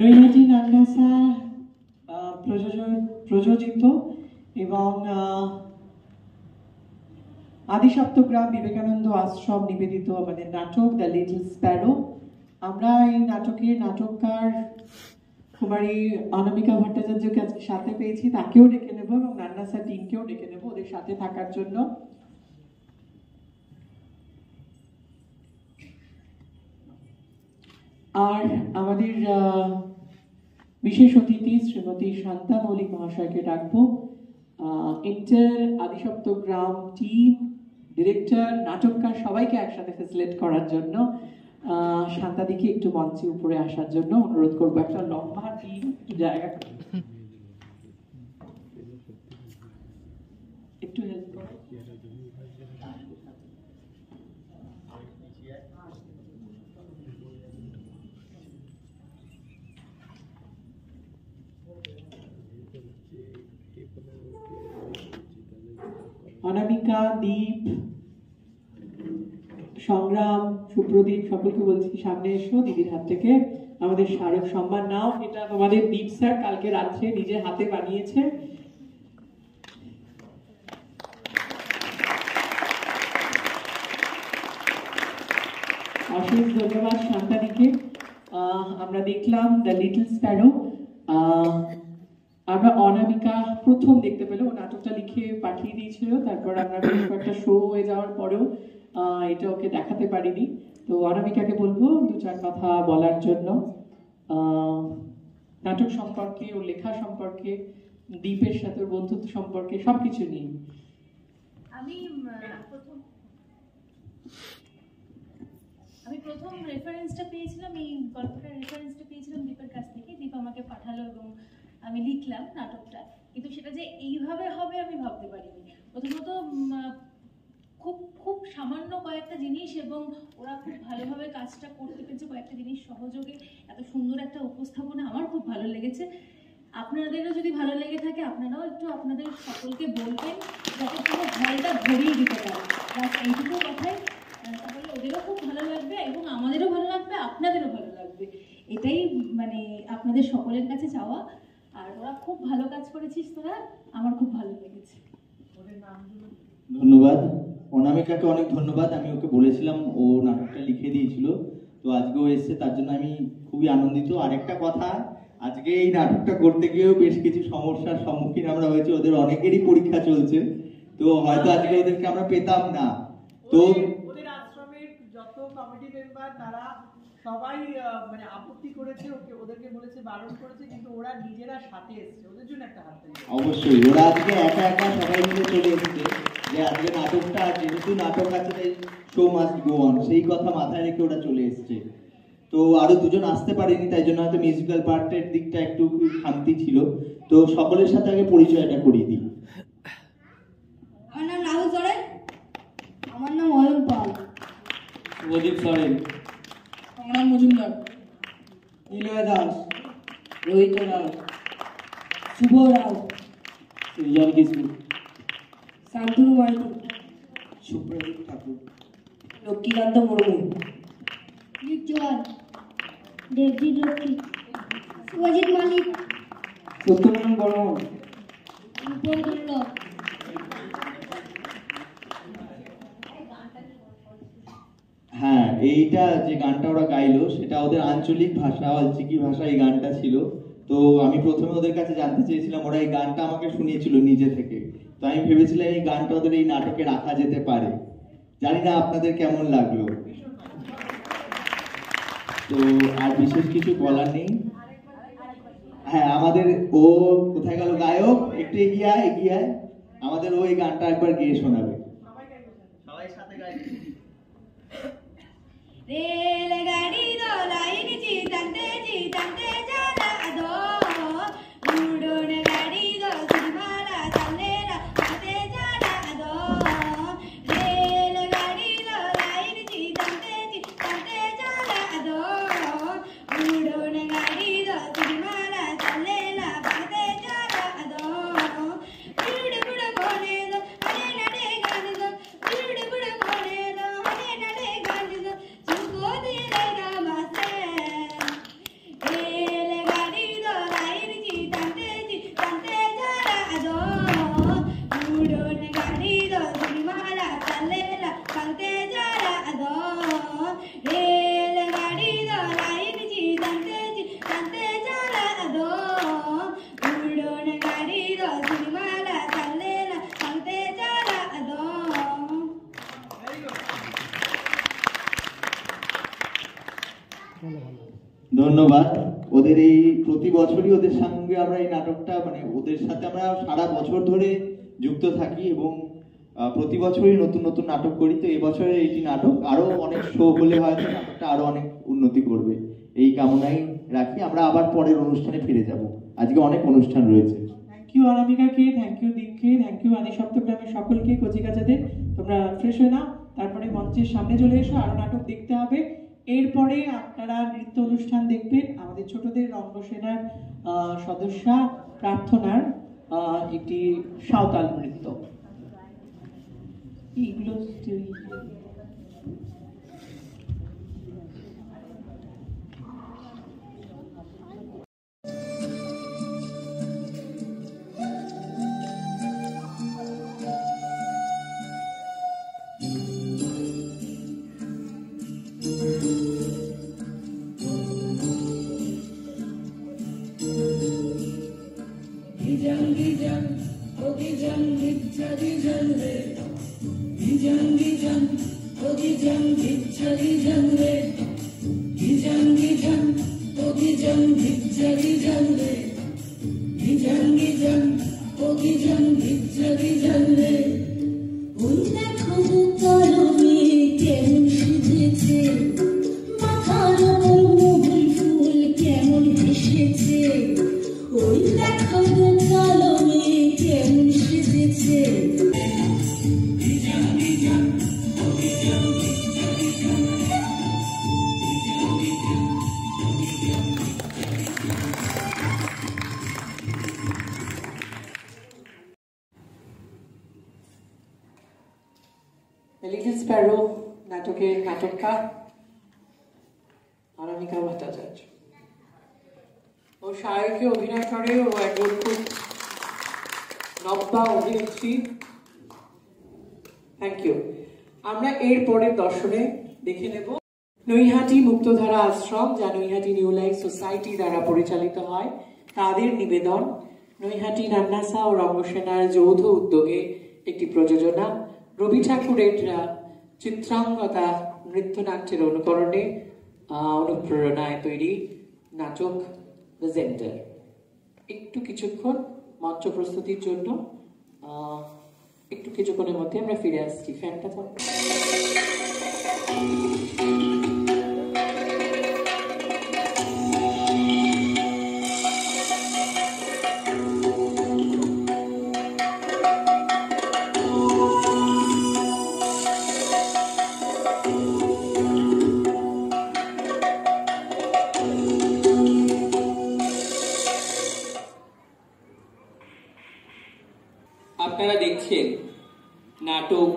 নৈহাটি নান্ডাসা প্রযোজিত এবং আদিসপ্তগ্রাম বিবেকানন্দ আশ্রম নিবেদিত আমাদের নাটক দ্য লিটল স্প্যারো। আমরা এই নাটকের নাটককার কুমারী অনামিকা ভট্টাচার্যকে আজকে সাথে পেয়েছি, তাকেও ডেকে নেবো এবং নান্নাসা টিমকেও ডেকে নেবো ওদের সাথে থাকার জন্য। আর আমাদের বিশেষ অতিথি শ্রীমতী শান্তা মৌলিক মহাশয়কে ডাকবো। ইন্টার আদিসপ্তগ্রাম টিম, ডিরেক্টর, নাটককার সবাইকে একসাথে ফেসিলিটেট করার জন্য শান্তাদিকে একটু মঞ্চে উপরে আসার জন্য অনুরোধ করবো। একটা লম্বা টিম, একটু জায়গা একটু হেল্প করো। অনামিকা, দীপ, সংগ্রাম, সুপ্রদীপ, সকলকে বলছি সামনে এসো, দিদির হাত থেকে আমাদের স্মারক সম্মান নাও। এটা তোমাদের দীপ স্যার কালকে রাত্রে নিজের হাতে বানিয়েছে। অশেষ ধন্যবাদ শান্তাদিকে। আমরা দেখলাম দ্য লিটল স্প্যারো। আমরা অনামিকা প্রথম দেখতে পেলাম, ও নাটকটা লিখে পাঠিয়ে দিয়েছিল, তারপর আমরা বেশ কয়েকটা শো হয়ে যাওয়ার পরেও এটা ওকে দেখাতে পারিনি। তো অনামিকাকে বলবো 2-4 কথা বলার জন্য নাটক সম্পর্কে, ওর লেখা সম্পর্কে, দীপের সাথে ওর বন্ধুত্ব সম্পর্কে, সবকিছু নিয়ে। আমি প্রথম রেফারেন্সটা পেয়েছিলাম, এই গল্পটার রেফারেন্সটা পেয়েছিলাম দীপের কাছ থেকে। দীপ আমাকে পাঠালো এবং আমি লিখলাম নাটকটা, কিন্তু সেটা যে এইভাবে হবে আমি ভাবতে পারিনি। প্রথমত খুব খুব সামান্য কয়েকটা জিনিস এবং ওরা খুব ভালোভাবে কাজটা করতে পেরেছে, কয়েকটা জিনিস সহযোগে এত সুন্দর একটা উপস্থাপনা আমার খুব ভালো লেগেছে। আপনাদেরও যদি ভালো লেগে থাকে আপনারাও একটু আপনাদের সকলকে বলবেন যাতে পুরো হলটা ভরিয়ে দিতে পারে। বাস এইটুকু কথাই, তাহলে ওদেরও খুব ভালো লাগবে এবং আমাদেরও ভালো লাগবে, আপনাদেরও ভালো লাগবে। এটাই মানে আপনাদের তোমাদের সকলের কাছে চাওয়া। আর ওরা খুব ভালো কাজ করেছিস তোরা, আমার খুব ভালো লেগেছে। ধন্যবাদ অনামিকাকে, অনেক ধন্যবাদ। আমি ওকে বলেছিলাম, ও নাটকটা লিখে দিয়েছিল, তো আজকেও এসছে, তার জন্য আমি খুবই আনন্দিত। আরেকটা কথা, আজকে এই নাটকটা করতে গিয়েও বেশ কিছু সমস্যার সম্মুখীন আমরা হয়েছি। ওদের অনেকেরই পরীক্ষা চলছে, তো হয়তো আজকে ওদেরকে আমরা পেতাম না। তো ওদের আশ্রমের যত কমিটি মেম্বার তারা সবাই মানে আপত্তি করেছে, ওদেরকে বলেছে, বারণ করেছে, কিন্তু ওরা নিজেরা সাথে এসেছে। ওদের জন্য একটা হাত তালি। অবশ্যই ওরা আজকে একা একা সবাই মিলে চলে এসেছে, যে আজকে নাটকটা, যেহেতু নাটক আছে তাই শো মাস্ট গো অন, সেই কথা মাথায় রেখে ওরা চলে এসেছে। তো আরো দুজন আসতে পারেনি, তাই জন্য হয়তো মিউজিক্যাল পার্টের দিকটা একটু খামতি ছিল। তো সকলের সাথে আগে পরিচয়টা করিয়ে দিই। আমার নাম রাহুল সরেন। আমার নাম অয়ন পাল। প্রদীপ সরেন। সংগ্রাম মজুমদার। নিলয় দাস, রোহিত রাও। শুভ রাও, সৃজন কিশোর। শান্তনু মাইতি, সুপ্রদীপ ঠাকুর। লক্ষ্মীকান্ত মুর্মু, চৌহান, দেবজিৎ লক্ষ্মী, শুভজিৎ মালিক, সত্যনারায়ণ বর্মন, রূপম দুর্লভ। হ্যাঁ, এইটা যে গানটা ওরা গাইলো সেটা ওদের আঞ্চলিক ভাষা, অলচিকি ভাষা এই গানটা ছিল। তো আমি প্রথমে ওদের কাছে জানতে চেয়েছিলাম, ওরা এই গানটা আমাকে শুনিয়েছিল নিজে থেকে। তো আমি ভেবেছিলাম এই গানটা ওদের এই নাটকে রাখা যেতে পারে। জানি না আপনাদের কেমন লাগলো। তো আর বিশেষ কিছু বলার নেই। হ্যাঁ, আমাদের ও কোথায় গেল গায়ক, একটু এগিয়ে আয়, এগিয়ে আয়। আমাদের ও এই গানটা একবার গেয়ে শোনাবে। সবাই সাথে গাইবে। রেলগাড়ি দোলাইন জিতান্তে জিতান্তে চলা দো, উড়ন গাড়ি দো সিমালা চালেরা হাতে চলা দো। রেলগাড়ি দোলাইন জিতান্তে জিতান্তে চলা দো, উড়ন গাড়ি দো সিমালা চালেরা হাতে চলা দো। বুড় বুড় বনে দো আরে নড়ে গান দো, বুড় বুড় বনে দো আরে নড়ে গান দো। ধন্যবাদ। ওদের এই প্রতি বছরই ওদের সঙ্গে আমরা এই নাটকটা, মানে ওদের সাথে আমরা সারা বছর ধরে যুক্ত থাকি এবং প্রতি বছরই নতুন নতুন নাটক করি। তো এবছরের এইটি নাটক, আরো অনেক শো হলে হয়তো নাটকটা আরো অনেক উন্নতি করবে, এই কামনাই রাখি। আমরা আবার পরের অনুষ্ঠানে ফিরে যাব। আজকে অনেক অনুষ্ঠান রয়েছে। থ্যাংক ইউ অনামিকাকে, থ্যাংক ইউ দীপকে, থ্যাংক ইউ আদি সপ্তগ্রামের সকলকে, কচিকাচাদের। তোমরা ফ্রেশ হয়ে নাও, তারপরে মঞ্চের সামনে চলে এসো, আরো নাটক দেখতে হবে। এরপরে আপনারা নৃত্য অনুষ্ঠান দেখবেন, আমাদের ছোটদের রঙ্গসেনার সদস্যা প্রার্থনার একটি সাঁওতাল নৃত্য। এইগুলো লিটল স্প্যারো নাটকের নাটককার অনামিকা ভট্টাচার্য। ওর সায়কে অভিনয় করে ও একজন খুব নব্বা অভিনেত্রী। Thank you. আমরা এর পরের দর্শনে দেখে নেব নৈহাটি মুক্তধারা আশ্রম, যা নৈহাটি নিউ লাইফ সোসাইটি দ্বারা পরিচালিত হয়, তাদের নিবেদন নৈহাটি নান্নাসা ও রঙ্গসেনার যৌথ উদ্যোগে একটি প্রযোজনা, রবি ঠাকুরের চিত্রাঙ্গদা নৃত্যনাট্যের অনুকরণে অনুপ্রেরণায় তৈরি নাটক দ্য জেন্ডার। একটু কিছুক্ষণ মঞ্চ প্রস্তুতির জন্য, একটু কিছুক্ষণের মধ্যে আমরা ফিরে আসছি। ফ্যানটা তো আপনারা দেখছেন নাটক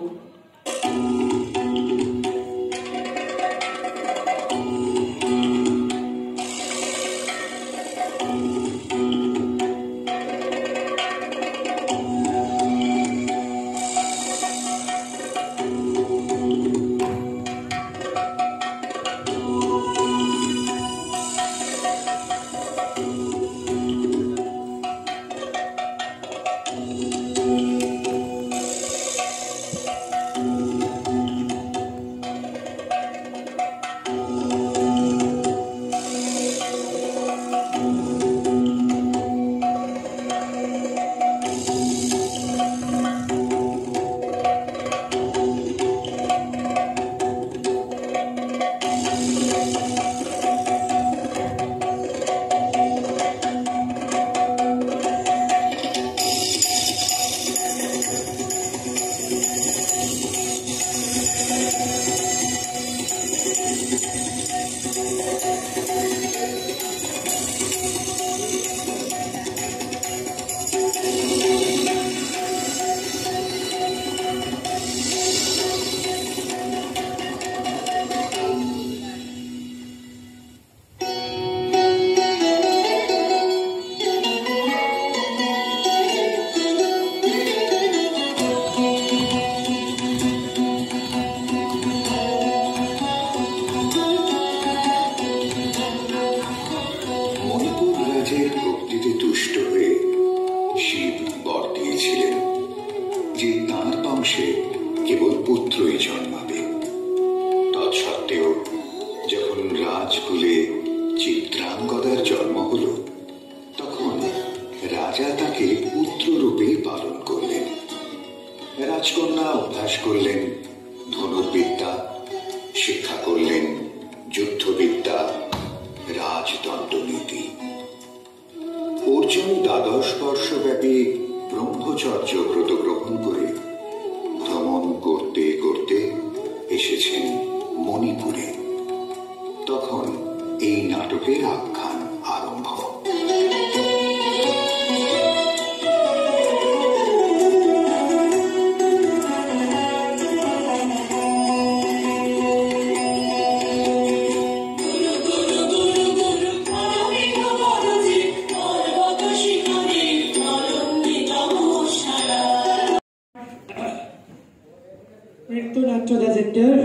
নৃত্যনাট্য দ্য জেন্ডার।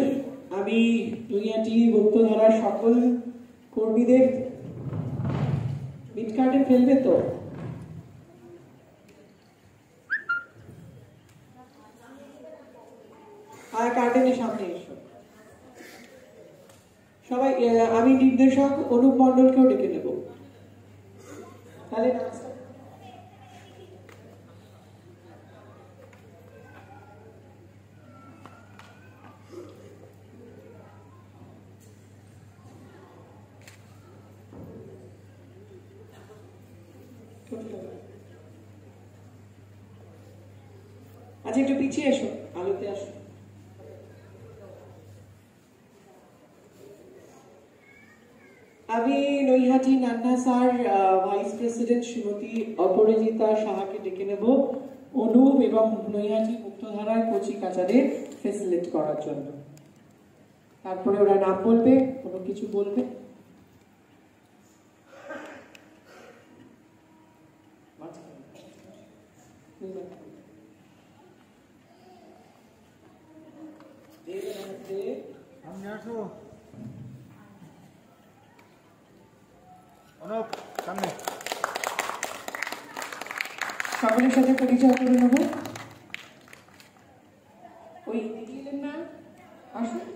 আমি নৈহাটি মুক্তধারার সকল কর্মীদের মিড কার্টে ফেলবে তো? আর কার্টেনের সামনে এসো সবাই। আমি নির্দেশক অনুপ মণ্ডলকেও ডেকে নেব। তাহলে আচ্ছা, একটু পিছিয়ে এসো, আলোতে আসো। আমি নৈহাটি নান্নাসার ভাইস প্রেসিডেন্ট শ্রীমতী অপরাজিতা সাহাকে ডেকে নেব অনুপ এবং নৈহাটি মুক্তধারার কচি কাচাদের ফেসিলিট করার জন্য। তারপরে ওরা নাম বলবে, কোনো কিছু বলবে। সাথে সকলের সাথে পরিচয় করে নেব। ওই দিদি এলেন না, আসুন।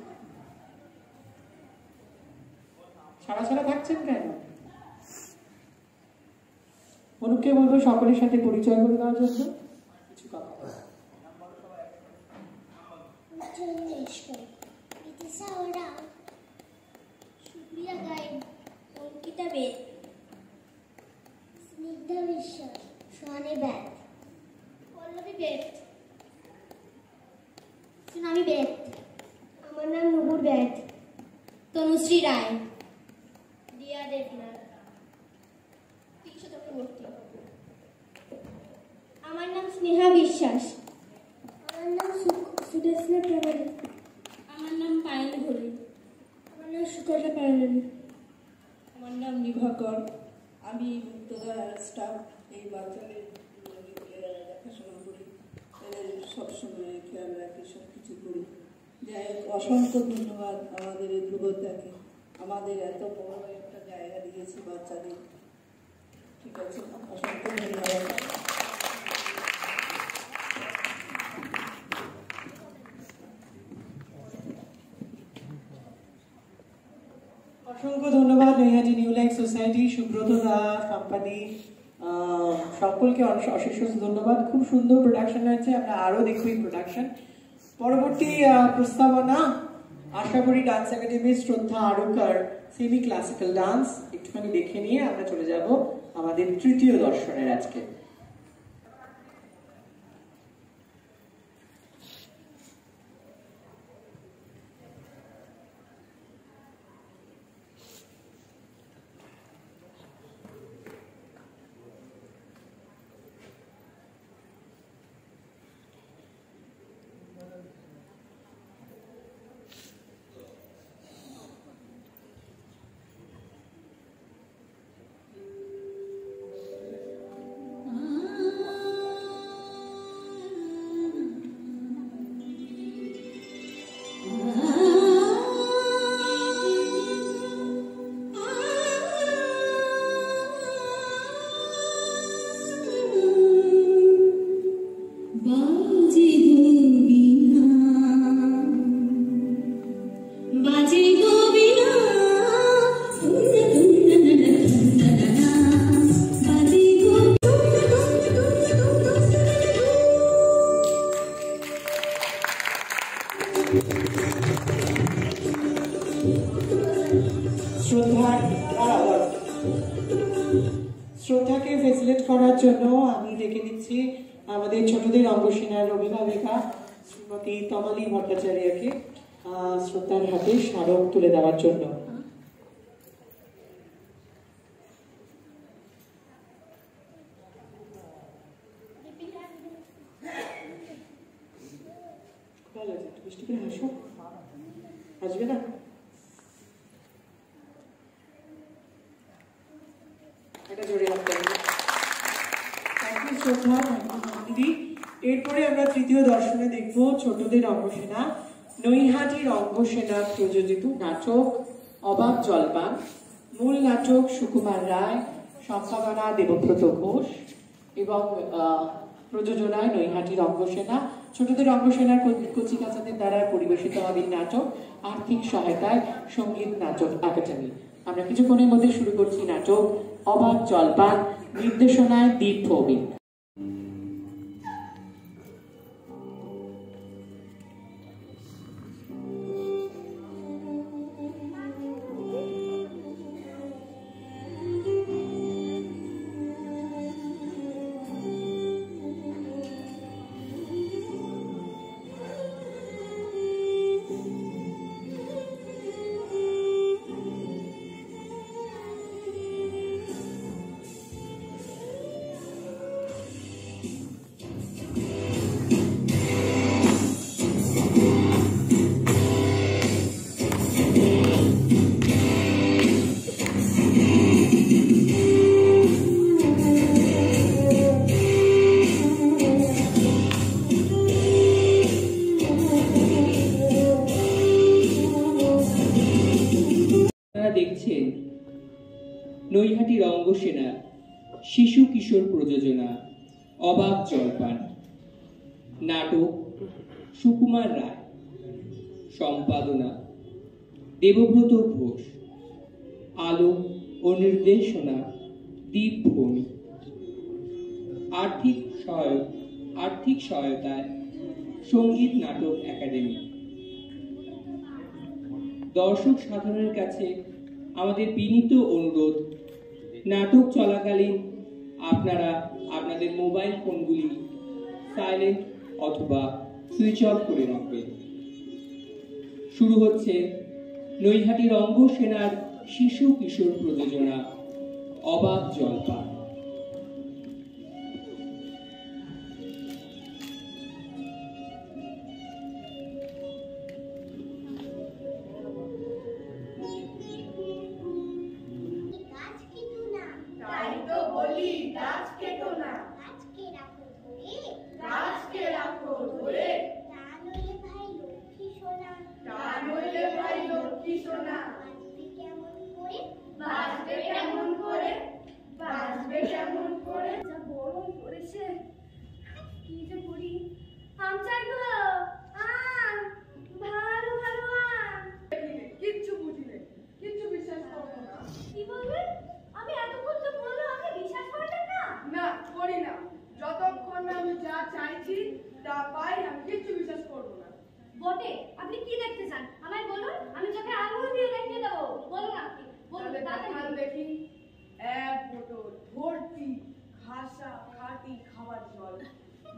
সারা সারা থাকছেন কেন? অনুপকে বলবো সকলের সাথে পরিচয় করে দেওয়ার জন্য কিছু কথা। সুপ্রিয়া গাইড, অঙ্কিতা বেদ, স্নিগ্ধা বিশ্বাস, সোহানি বেদ, পল্লবী বেদ, সুনামি বেদ, আমার নাম নুপুর বেদ, তনুশ্রী রায়, রিয়া দেবনাথ, তীক্ষ্ণ চক্রবর্তী, আমার নাম স্নেহা বিশ্বাস, আমার নাম সুদেশনা প্রামাণিক, আমার নাম পায়েল ঘোড়ে, আমার নাম সুকর্ণা পারানি, আমার নাম নিভাকর। আমি মুক্তধার স্টাফ। এই বাচ্চাদের দেখাশোনা করি, তাদের সবসময় খেয়াল রাখি, সব কিছু করি। যাই হোক, অসংখ্য ধন্যবাদ আমাদের এই ধ্রুবতাকে, আমাদের এত বড় একটা জায়গা দিয়েছে বাচ্চাদের। ঠিক আছে, অসংখ্য ধন্যবাদ। অসংখ্য ধন্যবাদ Naihati new life society, Subrata da, company, সকলকে অশেষ ধন্যবাদ। খুব সুন্দর প্রোডাকশন হয়েছে, আমরা আরো দেখব এই প্রোডাকশন। পরবর্তী প্রস্তাবনা আশা করি ডান্স একাডেমির শ্রদ্ধা আরোকার সেমি ক্লাসিক্যাল ডান্স একটুখানি দেখে নিয়ে আমরা চলে যাব আমাদের তৃতীয় দর্শনের আজকে। শ্রদ্ধাকে ফেসিলেট করার জন্য আমি ডেকে নিচ্ছি আমাদের ছোটদের অঙ্গসেনার অভিভাবিকা শ্রীমতী তমালী ভট্টাচার্যকে শ্রদ্ধার হাতে স্মারক তুলে দেওয়ার জন্য। মিষ্টি করে হাসো, আসবে না? এটা জোরে রাখতে হবে। শ্রদ্ধা দিদি। এরপরে আমরা তৃতীয় দর্শনে দেখব ছোটদের অঙ্গসেনা, নৈহাটির অঙ্গসেনা প্রযোজিত নাটক অবাক জলপান। মূল নাটক সুকুমার রায়, সম্পাদনা দেবব্রত ঘোষ এবং প্রযোজনায় নৈহাটির অঙ্গসেনা। ছোটদের অঙ্গসেনার কচিকাচাদের দ্বারা পরিবেশিত হবে নাটক, আর্থিক সহায়তায় সঙ্গীত নাটক একাডেমি। আমরা কিছুক্ষণের মধ্যে শুরু করছি নাটক অবাক জলপান, নির্দেশনায় দীপ ভৌমিক। নৈহাটি রঙ্গসেনা শিশু কিশোর প্রযোজনা অবাক জলপান। নাটক সুকুমার রায়, সম্পাদনা দেবব্রত ঘোষ, আলোক ও নির্দেশনা দীপ ভৌমিক। আর্থিক সহায়তায় সঙ্গীত নাটক একাডেমি। দর্শক সাধারণের কাছে আমাদের বিনীত অনুরোধ, নাটক চলাকালীন আপনারা আপনাদের মোবাইল ফোনগুলি সাইলেন্ট অথবা সুইচ অফ করে রাখবেন। শুরু হচ্ছে নৈহাটি রঙ্গসেনার শিশু কিশোর প্রযোজনা অবাক জলপান।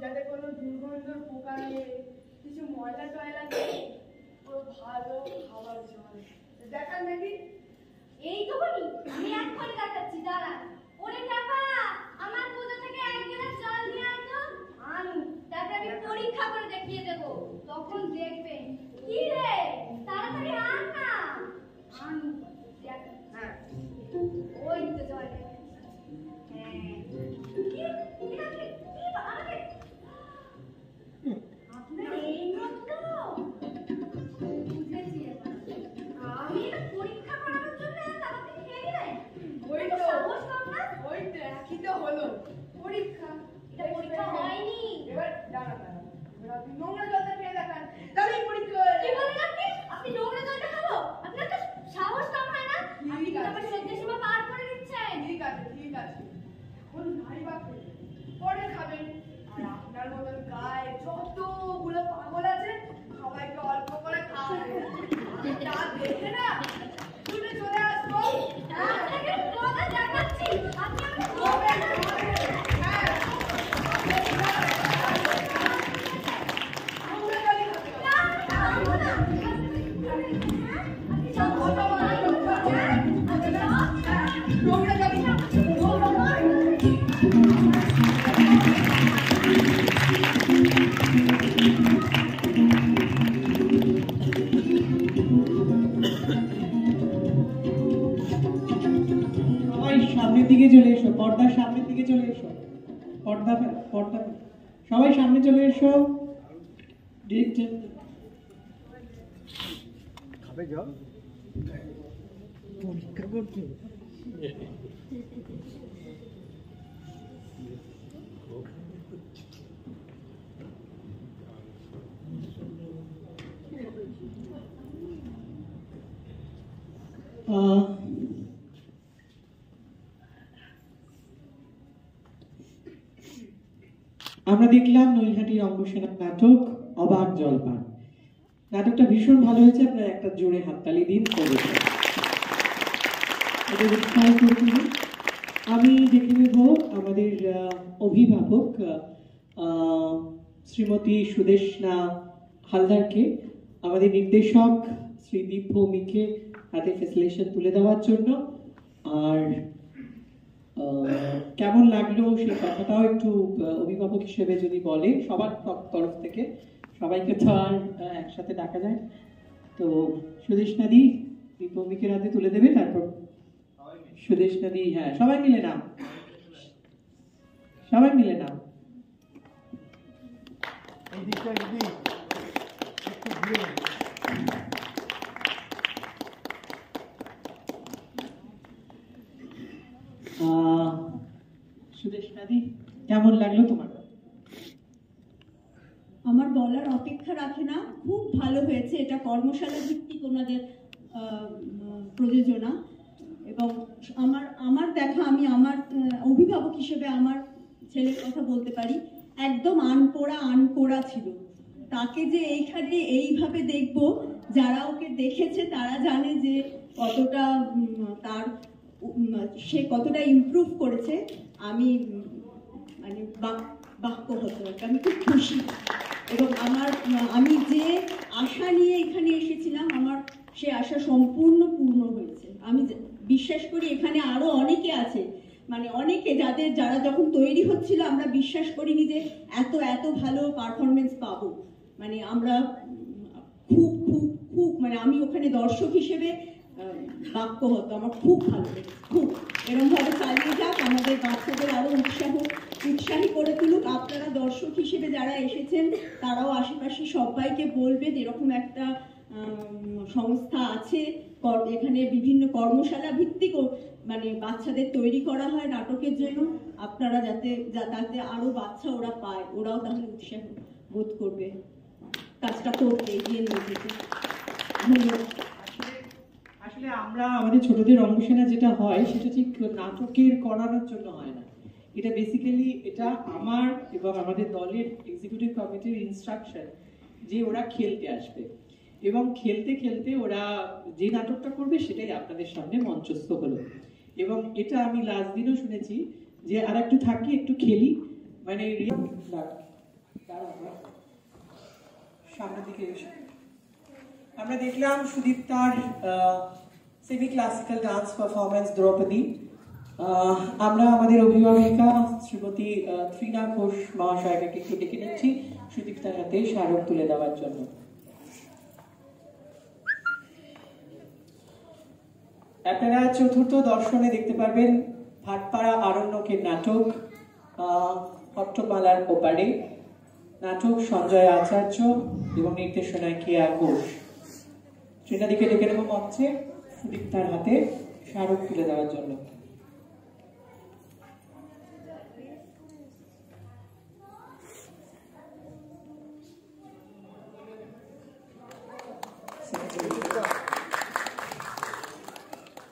যাতে কোনো দুর্গন্ধর পোকা নেই, কিছু ময়লা টয়লা নেই, পুরো ভালো খাবার জল। দেখান দেখি। এই তো বলি, আমি এক্ষুনি দেখাচ্ছি, দাঁড়ান। ওরে চাপা, আমার পুজো থেকে 1 গ্লাস জল নিয়ে আয় তো। আনু, তারপর আমি পরীক্ষা করে দেখিয়ে দেবো, তখন দেখবেন। কি রে, তাড়াতাড়ি আন না। আনু, দেখ। হ্যাঁ, ওই তো জল। হ্যাঁ, কি এটা কি আমাকে আপনার এই মত বুঝেছি। আমি পরীক্ষা করানোর জন্য আমাকে খেয়ে দিলেন। ওই তো সাহস কম না। ওই তো একই তো হলো পরীক্ষা। এটা পরীক্ষা হয়নি। এবার দাঁড়ান, এবার আপনি নোংরা জলটা খেয়ে দেখান, তাহলেই পরীক্ষা হয়ে কি বলেন আপনি? আপনি নোংরা জলটা খাবো? আপনার তো সাহস কম হয় না? আপনি তো আমার সহ্য সীমা পার করে দিচ্ছেন। ঠিক আছে, ঠিক আছে, এখন নাই বা পরে খাবেন। আর আপনার মতন গায়ে যতগুলো পাগল আছে সবাইকে অল্প করে খাওয়াবেন। তা দেখে না শুনে চলে আসবো। আপনাকে কথা জানাচ্ছি, আপনি আমাকে বলবেন না। হ্যাঁ, নোংরা জলই খাবেন। না, খাবো না। আপনি সব কথা বলেন। আপনি সব নোংরা জলই খাবেন। সামনের দিকে চলে এসো, পর্দার সামনের দিকে চলে এসো, পর্দা সবাই সামনে চলে এসো। ডিরেক্টর খাবে জল পরীক্ষা করতে। আমরা দেখলাম নৈহাটি রঙ্গসেনার নাটক অবাক জলপান। নাটকটা ভীষণ ভালো হয়েছে, আপনারা একটা জোরে হাততালি দিন। আমি দেখে নেব আমাদের অভিভাবক শ্রীমতী সুদেশনা হালদারকে, আমাদের নির্দেশক শ্রী দীপ ভৌমিককে হাতে ফ্যাসিলিটেশন তুলে দেওয়ার জন্য। আর কেমন লাগলো সেই কথাটাও একটু অভিভাবক হিসেবে যদি বলে সবার তরফ থেকে। সবাইকে তো আর একসাথে ডাকা যায়। তো সুদেশনাদি দীপ ভৌমিকের হাতে তুলে দেবে, তারপর সুদেশনাদি। হ্যাঁ, সবাই মিলে নাও, সবাই মিলে নাও। কেমন লাগলো তোমার? আমার বলার অপেক্ষা রাখে না, খুব ভালো হয়েছে। এটা কর্মশালা ভিত্তিক ওনাদের প্রযোজনা, এবং আমার দেখা, আমি আমার অভিভাবক হিসেবে আমার ছেলের কথা বলতে পারি, একদম আনকোড়া ছিল। তাকে যে এইখানে এইভাবে দেখব, যারা ওকে দেখেছে তারা জানে যে কতটা সে কতটা ইমপ্রুভ করেছে। আমি মানে বাক্য হতো, আমি খুব খুশি। এবং আমি যে আশা নিয়ে এখানে এসেছিলাম, আমার সে আশা সম্পূর্ণ পূর্ণ হয়েছে। আমি বিশ্বাস করি এখানে আরো অনেকে আছে, মানে অনেকে যারা যখন তৈরি হচ্ছিল আমরা বিশ্বাস করিনি যে এত ভালো পারফরমেন্স পাবো। মানে আমরা খুব খুব খুব মানে আমি ওখানে দর্শক হিসেবে বাক্য হতো, আমার খুব ভালো লেগেছে। খুব এরকম ভাবে চালিয়ে যাক, আমাদের বাচ্চাদের আরো উৎসাহী করে তুলুক। আপনারা দর্শক হিসেবে যারা এসেছেন তারাও আশেপাশে সবাইকে বলবেন এরকম একটা সংস্থা আছে, এখানে বিভিন্ন কর্মশালা ভিত্তিক মানে বাচ্চাদের তৈরি করা হয় নাটকের জন্য। আপনারা যাতে আরো বাচ্চা ওরা পায়, ওরাও তাহলে উৎসাহ বোধ করবে কাজটা করতে, এগিয়ে নিয়ে যেতে। আসলে আমরা আমাদের ছোটদের অঙ্গসেনা যেটা হয় সেটা ঠিক নাটকের করানোর জন্য হয় না, এটা বেসিক্যালি এটা আমার এবং আমাদের দলের এক্সিকিউটিভ কমিটির ইনস্ট্রাকশন যে ওরা খেলতে আসবে, এবং খেলতে খেলতে ওরা যে নাটকটা করবে সেটাই আপনাদের সামনে মঞ্চস্থ হলো। এবং এটা আমি লাস্ট দিনও শুনেছি যে আর একটু থাকি, একটু খেলি, মানে সামনের দিকে এসে আমরা দেখলাম সুদীপ্তার semi classical dance performance Draupadi. আমরা আমাদের অভিভাবিকা শ্রীমতী ত্রিনা ঘোষ মহাশয়কে একটু ডেকে নিচ্ছি সুদীপ্তার হাতে স্মারক তুলে দেওয়ার জন্য। আপনারা চতুর্থ দর্শনে দেখতে পারবেন ভাটপাড়া আরণ্যকের নাটক হট্টমালার ওপারে, নাটক সঞ্জয় আচার্য এবং নির্দেশনায় কেয়া ঘোষ। ত্রিনাদিকে ডেকে নেব মঞ্চে সুদীপ্তার হাতে স্মারক তুলে দেওয়ার জন্য।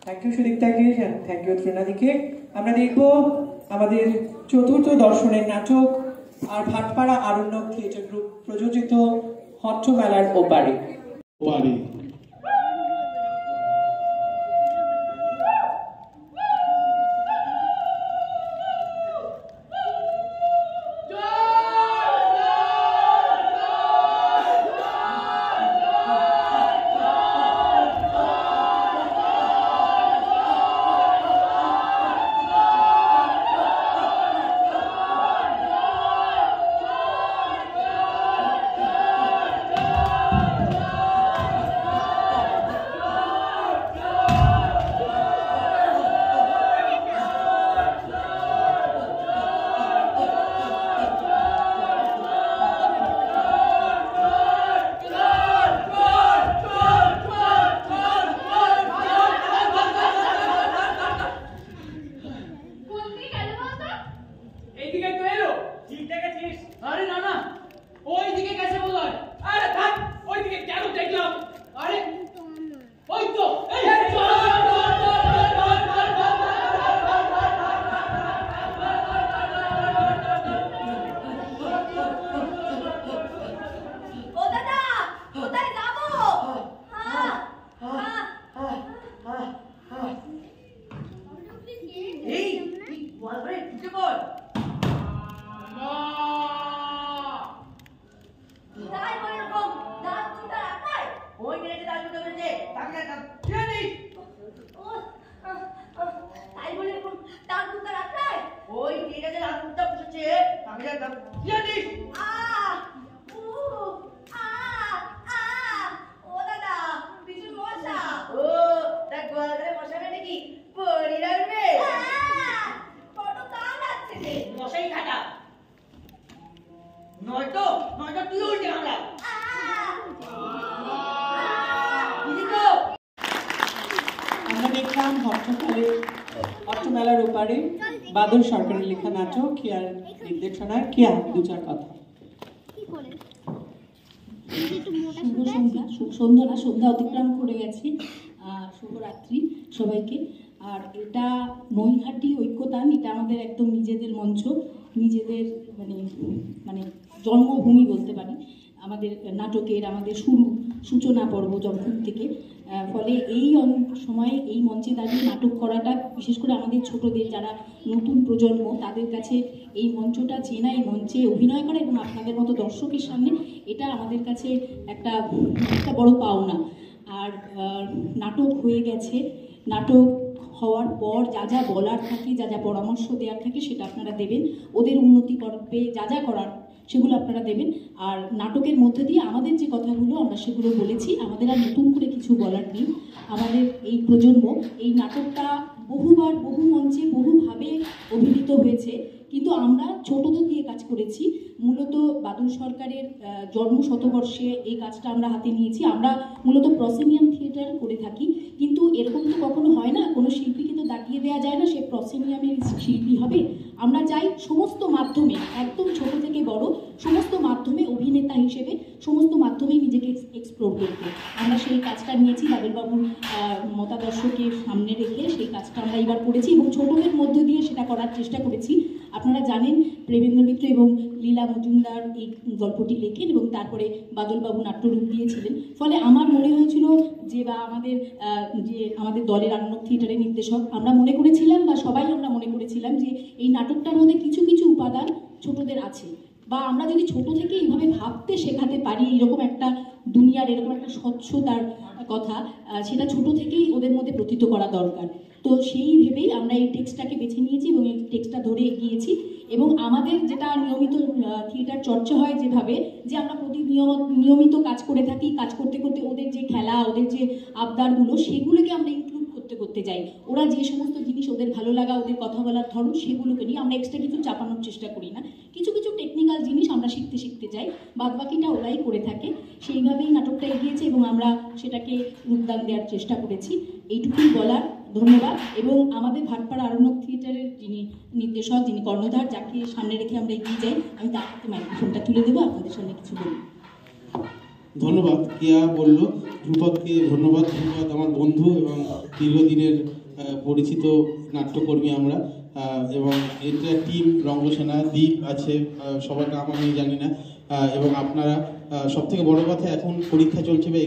থ্যাংক ইউ সুদীপ্তাকে, থ্যাংক ইউ ত্রিনাদিকে। আমরা দেখব আমাদের চতুর্থ দর্শনের নাটক আর ভাটপাড়া আরণ্যক থিয়েটার গ্রুপ প্রযোজিত হট্টমেলার ওপারে। আমরা দেখলাম হট্টকালের অষ্টমেলার ওপারে বাদল সরকারের লেখা নাটক কেয়ার নির্দেশনায় কেয়া দু চার কথা। সন্ধ্যা অতিক্রম করে গেছি। শুভরাত্রি সবাইকে। আর এটা নৈহাটি ঐক্যতান, এটা আমাদের একদম নিজেদের মঞ্চ, নিজেদের মানে জন্মভূমি বলতে পারি আমাদের নাটকের, আমাদের সূচনা পর্ব যখন থেকে। ফলে এই সময়ে এই মঞ্চে দাঁড়িয়ে নাটক করাটা, বিশেষ করে আমাদের ছোটদের যারা নতুন প্রজন্ম তাদের কাছে এই মঞ্চটা চেনা, এই মঞ্চে অভিনয় করা এবং আপনাদের মতো দর্শকের সামনে, এটা আমাদের কাছে একটা বড় পাওনা। আর নাটক হয়ে গেছে, নাটক হওয়ার পর যা যা বলার থাকে, যা যা পরামর্শ দেওয়ার থাকে সেটা আপনারা দেবেন। ওদের উন্নতি করবে যা যা করার সেগুলো আপনারা দেবেন। আর নাটকের মধ্যে দিয়ে আমাদের যে কথাগুলো আমরা সেগুলো বলেছি, আমাদের আর নতুন করে কিছু বলার নেই। আমাদের এই প্রজন্ম এই নাটকটা বহুবার বহু মঞ্চে বহুভাবে অভিনীত হয়েছে, কিন্তু আমরা ছোটদের দিয়ে কাজ করেছি। মূলত বাদল সরকারের জন্ম শতবর্ষে এই কাজটা আমরা হাতে নিয়েছি। আমরা মূলত প্রসেনিয়াম থিয়েটার করে থাকি, কিন্তু এরকম তো কখনো হয় না, কোনো শিল্পীকে তো দাঁড়িয়ে দেওয়া যায় না সে প্রসেনিয়ামের শিল্পী হবে। আমরা চাই সমস্ত মাধ্যমে, একদম ছোট থেকে বড় সমস্ত মাধ্যমে অভিনেতা হিসেবে সমস্ত মাধ্যমেই নিজেকে এক্সপ্লোর করতে। আমরা সেই কাজটা নিয়েছি, বাদলবাবুর মতাদর্শকে সামনে রেখে সেই কাজটা আমরা এবার করেছি এবং ছোটদের মধ্য দিয়ে সেটা করার চেষ্টা করেছি। আপনারা জানেন প্রেমেন্দ্র মিত্র এবং লীলা মজুমদার এই গল্পটি লেখেন এবং তারপরে বাদলবাবু নাট্যরূপ দিয়েছিলেন। ফলে আমার মনে হয়েছিল যে আমাদের দলের আনন্দ থিয়েটারের নির্দেশক আমরা মনে করেছিলাম, বা সবাই আমরা মনে করেছিলাম যে এই নাটকটার মধ্যে কিছু কিছু উপাদান ছোটদের আছে, বা আমরা যদি ছোট থেকে এইভাবে ভাবতে শেখাতে পারি, এরকম একটা দুনিয়ার এরকম একটা স্বচ্ছতার কথা, সেটা ছোট থেকেই ওদের মধ্যে প্রতীত করা দরকার। তো সেই ভেবেই আমরা এই টেক্সটটাকে বেছে নিয়েছি এবং এই টেক্সটটা ধরে এগিয়েছি। এবং আমাদের যেটা নিয়মিত থিয়েটার চর্চা হয় যেভাবে, যে আমরা নিয়মিত কাজ করে থাকি, কাজ করতে করতে ওদের যে খেলা, ওদের যে আবদারগুলো, সেগুলোকে আমরা ইনক্লুড করতে যাই। ওরা যে সমস্ত জিনিস ওদের ভালো লাগা, ওদের কথা বলার ধরন, সেগুলোকে নিয়ে আমরা এক্সট্রা কিছু চাপানোর চেষ্টা করি না। কিছু কিছু টেকনিক্যাল জিনিস আমরা শিখতে যাই, বাদবাকিটা ওরাই করে থাকে। সেইভাবেই নাটকটা এগিয়েছে এবং আমরা সেটাকে রূপদান দেওয়ার চেষ্টা করেছি। এইটুকুই বলার। ধন্যবাদ। এবং আমাদের ভাটপাড়া আরণ্যক থিয়েটারের যিনি নির্দেশক, যিনি কর্ণধার, যাকে সামনে রেখে আমরা এগিয়ে যাই, আমি তার হাতে মাইক্রোফোনটা তুলে দেবো, আপনাদের সামনে কিছু বলি। ধন্যবাদ। কেয়া বলল, ধ্রুপদকে ধন্যবাদ। ধ্রুপদ আমার বন্ধু এবং দীর্ঘদিনের পরিচিত নাট্যকর্মী আমরা, এবং এটা টিম রঙ্গসেনা, দীপ আছে, সবার নাম আমি জানি না। এবং আপনারা সব থেকে বড় কথা, এখন পরীক্ষা চলছে বা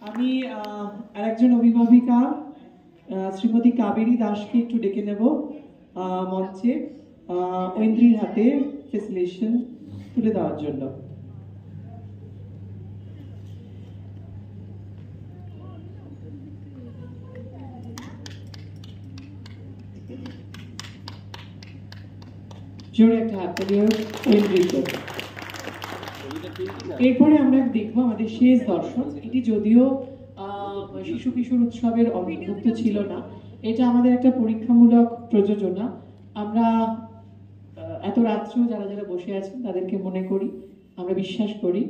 আমি আরেকজন অভিভাবিকা শ্রীমতী কাবেরী দাসকে একটু ডেকে নেব মঞ্চে ঐন্দ্রীর হাতে ফেসিলিটেশন তুলে দেওয়ার জন্য। জোরে একটা হাত তালিও ঐন্দ্রীকে। এরপরে আমরা দেখবো আমাদের শেষ দর্শন। এটি যদিও শিশু কিশোর উৎসবের অন্তর্ভুক্ত ছিল না, এটা আমাদের একটা পরীক্ষামূলক প্রযোজনা। আমরা এত রাত্রেও যারা যারা বসে আছেন তাদেরকে মনে করি, আমরা বিশ্বাস করি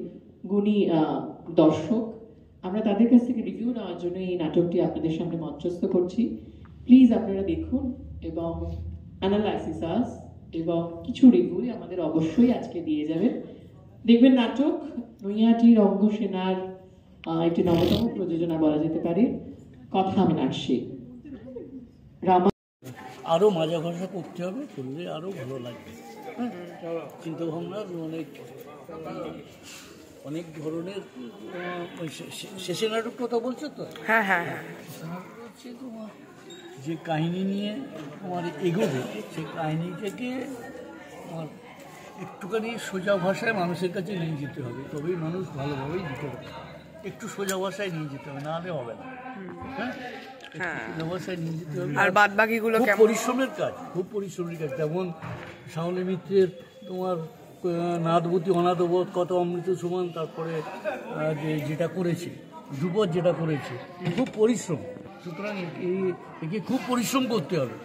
গুণী দর্শক। আমরা তাদের কাছ থেকে রিভিউ নেওয়ার জন্য এই নাটকটি আপনাদের সামনে মঞ্চস্থ করছি। প্লিজ আপনারা দেখুন এবং অ্যানালাইসিস এবং কিছু রিভিউ আমাদের অবশ্যই আজকে দিয়ে যাবেন। দেখবেন নাটক নৈহাটি রঙ্গসেনার একটি নবতম প্রযোজনা বলা যেতে পারে, কথা মীনাক্ষী। আরও মাজা ঘষা করতে হবে, করলে আরও ভালো লাগবে। চিন্তা ভাবনা অনেক ধরনের। শেষে নাটক কথা বলছো তো? হ্যাঁ হ্যাঁ হ্যাঁ। হচ্ছে তোমার যে কাহিনী নিয়ে তোমার এগোবে, সেই কাহিনীটাকে তোমার একটুখানি সোজা ভাষায় মানুষের কাছে নিয়ে যেতে হবে, তবেই মানুষ ভালোভাবেই দিতে পারে। একটু সোজা ভাষায় নিয়ে যেতে হবে, নাহলে হবে না। হ্যাঁ, হ্যাঁ। সিলেবাসে নিয়ে যেতে হবে। আর বাদবাকিগুলো খুব কেমন? পরিশ্রমের কাজ, খুব পরিশ্রমের কাজ। যেমন শাওনি মিত্রের তোমার নাদবতী অনাথবোধ, কত অমৃত সমান, তারপরে যেটা করেছে ধ্রুপদ, যেটা করেছে খুব পরিশ্রম। সুতরাং একে খুব পরিশ্রম করতে হবে,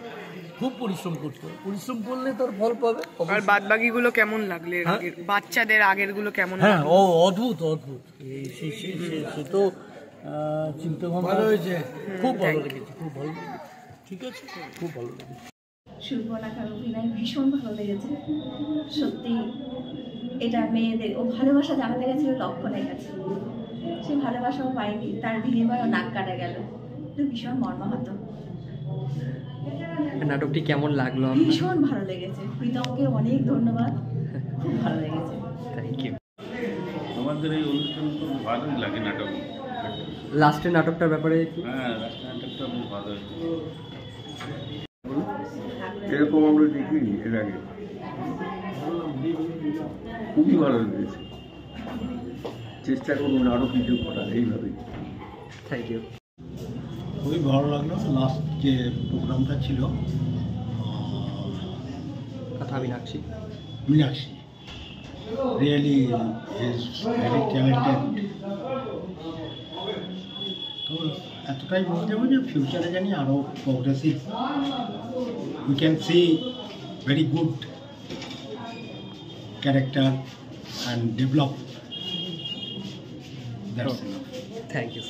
খুব পরিশ্রম করতে হবে। পরিশ্রম করলে তার ফল পাবে। আর বাদবাকিগুলো কেমন লাগলে? বাচ্চাদের আগেরগুলো কেমন? হ্যাঁ, অদ্ভুত অদ্ভুত। সে তো চিন্তা ভাবনা হয়েছে, খুব ভালো লেগেছে, খুব ভালো লেগেছে। ঠিক আছে, খুব ভালো লেগেছে। সুবর্ণাকার অভিনয় ভীষণ ভালো লেগেছে। সত্যি এটা মেয়েদের, ও ভালোবাসা জানাতে গেছিল লক্ষণের কাছে, সে ভালোবাসাও পায়নি, তার বিনিময়েও নাক কাটা গেল। ভীষণ মর্মাহত। নাটকটি কেমন লাগলো? ভীষণ ভালো লেগেছে। প্রীতমকে অনেক ধন্যবাদ, খুব ভালো লেগেছে। Thank you. আমাদের এই অনুষ্ঠান খুব ভালোই লাগে নাটক। লাস্টের নাটকটার ব্যাপারে? হ্যাঁ, লাস্টের নাটকটা খুব ভালো হয়েছে। এরকম আমরা দেখিনি এর আগে, খুবই ভালো লেগেছে। চেষ্টা করুন আরো কিছু করার এইভাবেই। Thank you. খুবই ভালো লাগলো। লাস্ট যে প্রোগ্রামটা ছিল Meenakshi, really is very talented. তো এতটাই বলতে হবে যে ফিউচারে জানি আরও progressive, we can see very good character and develop. That's enough. Thank you.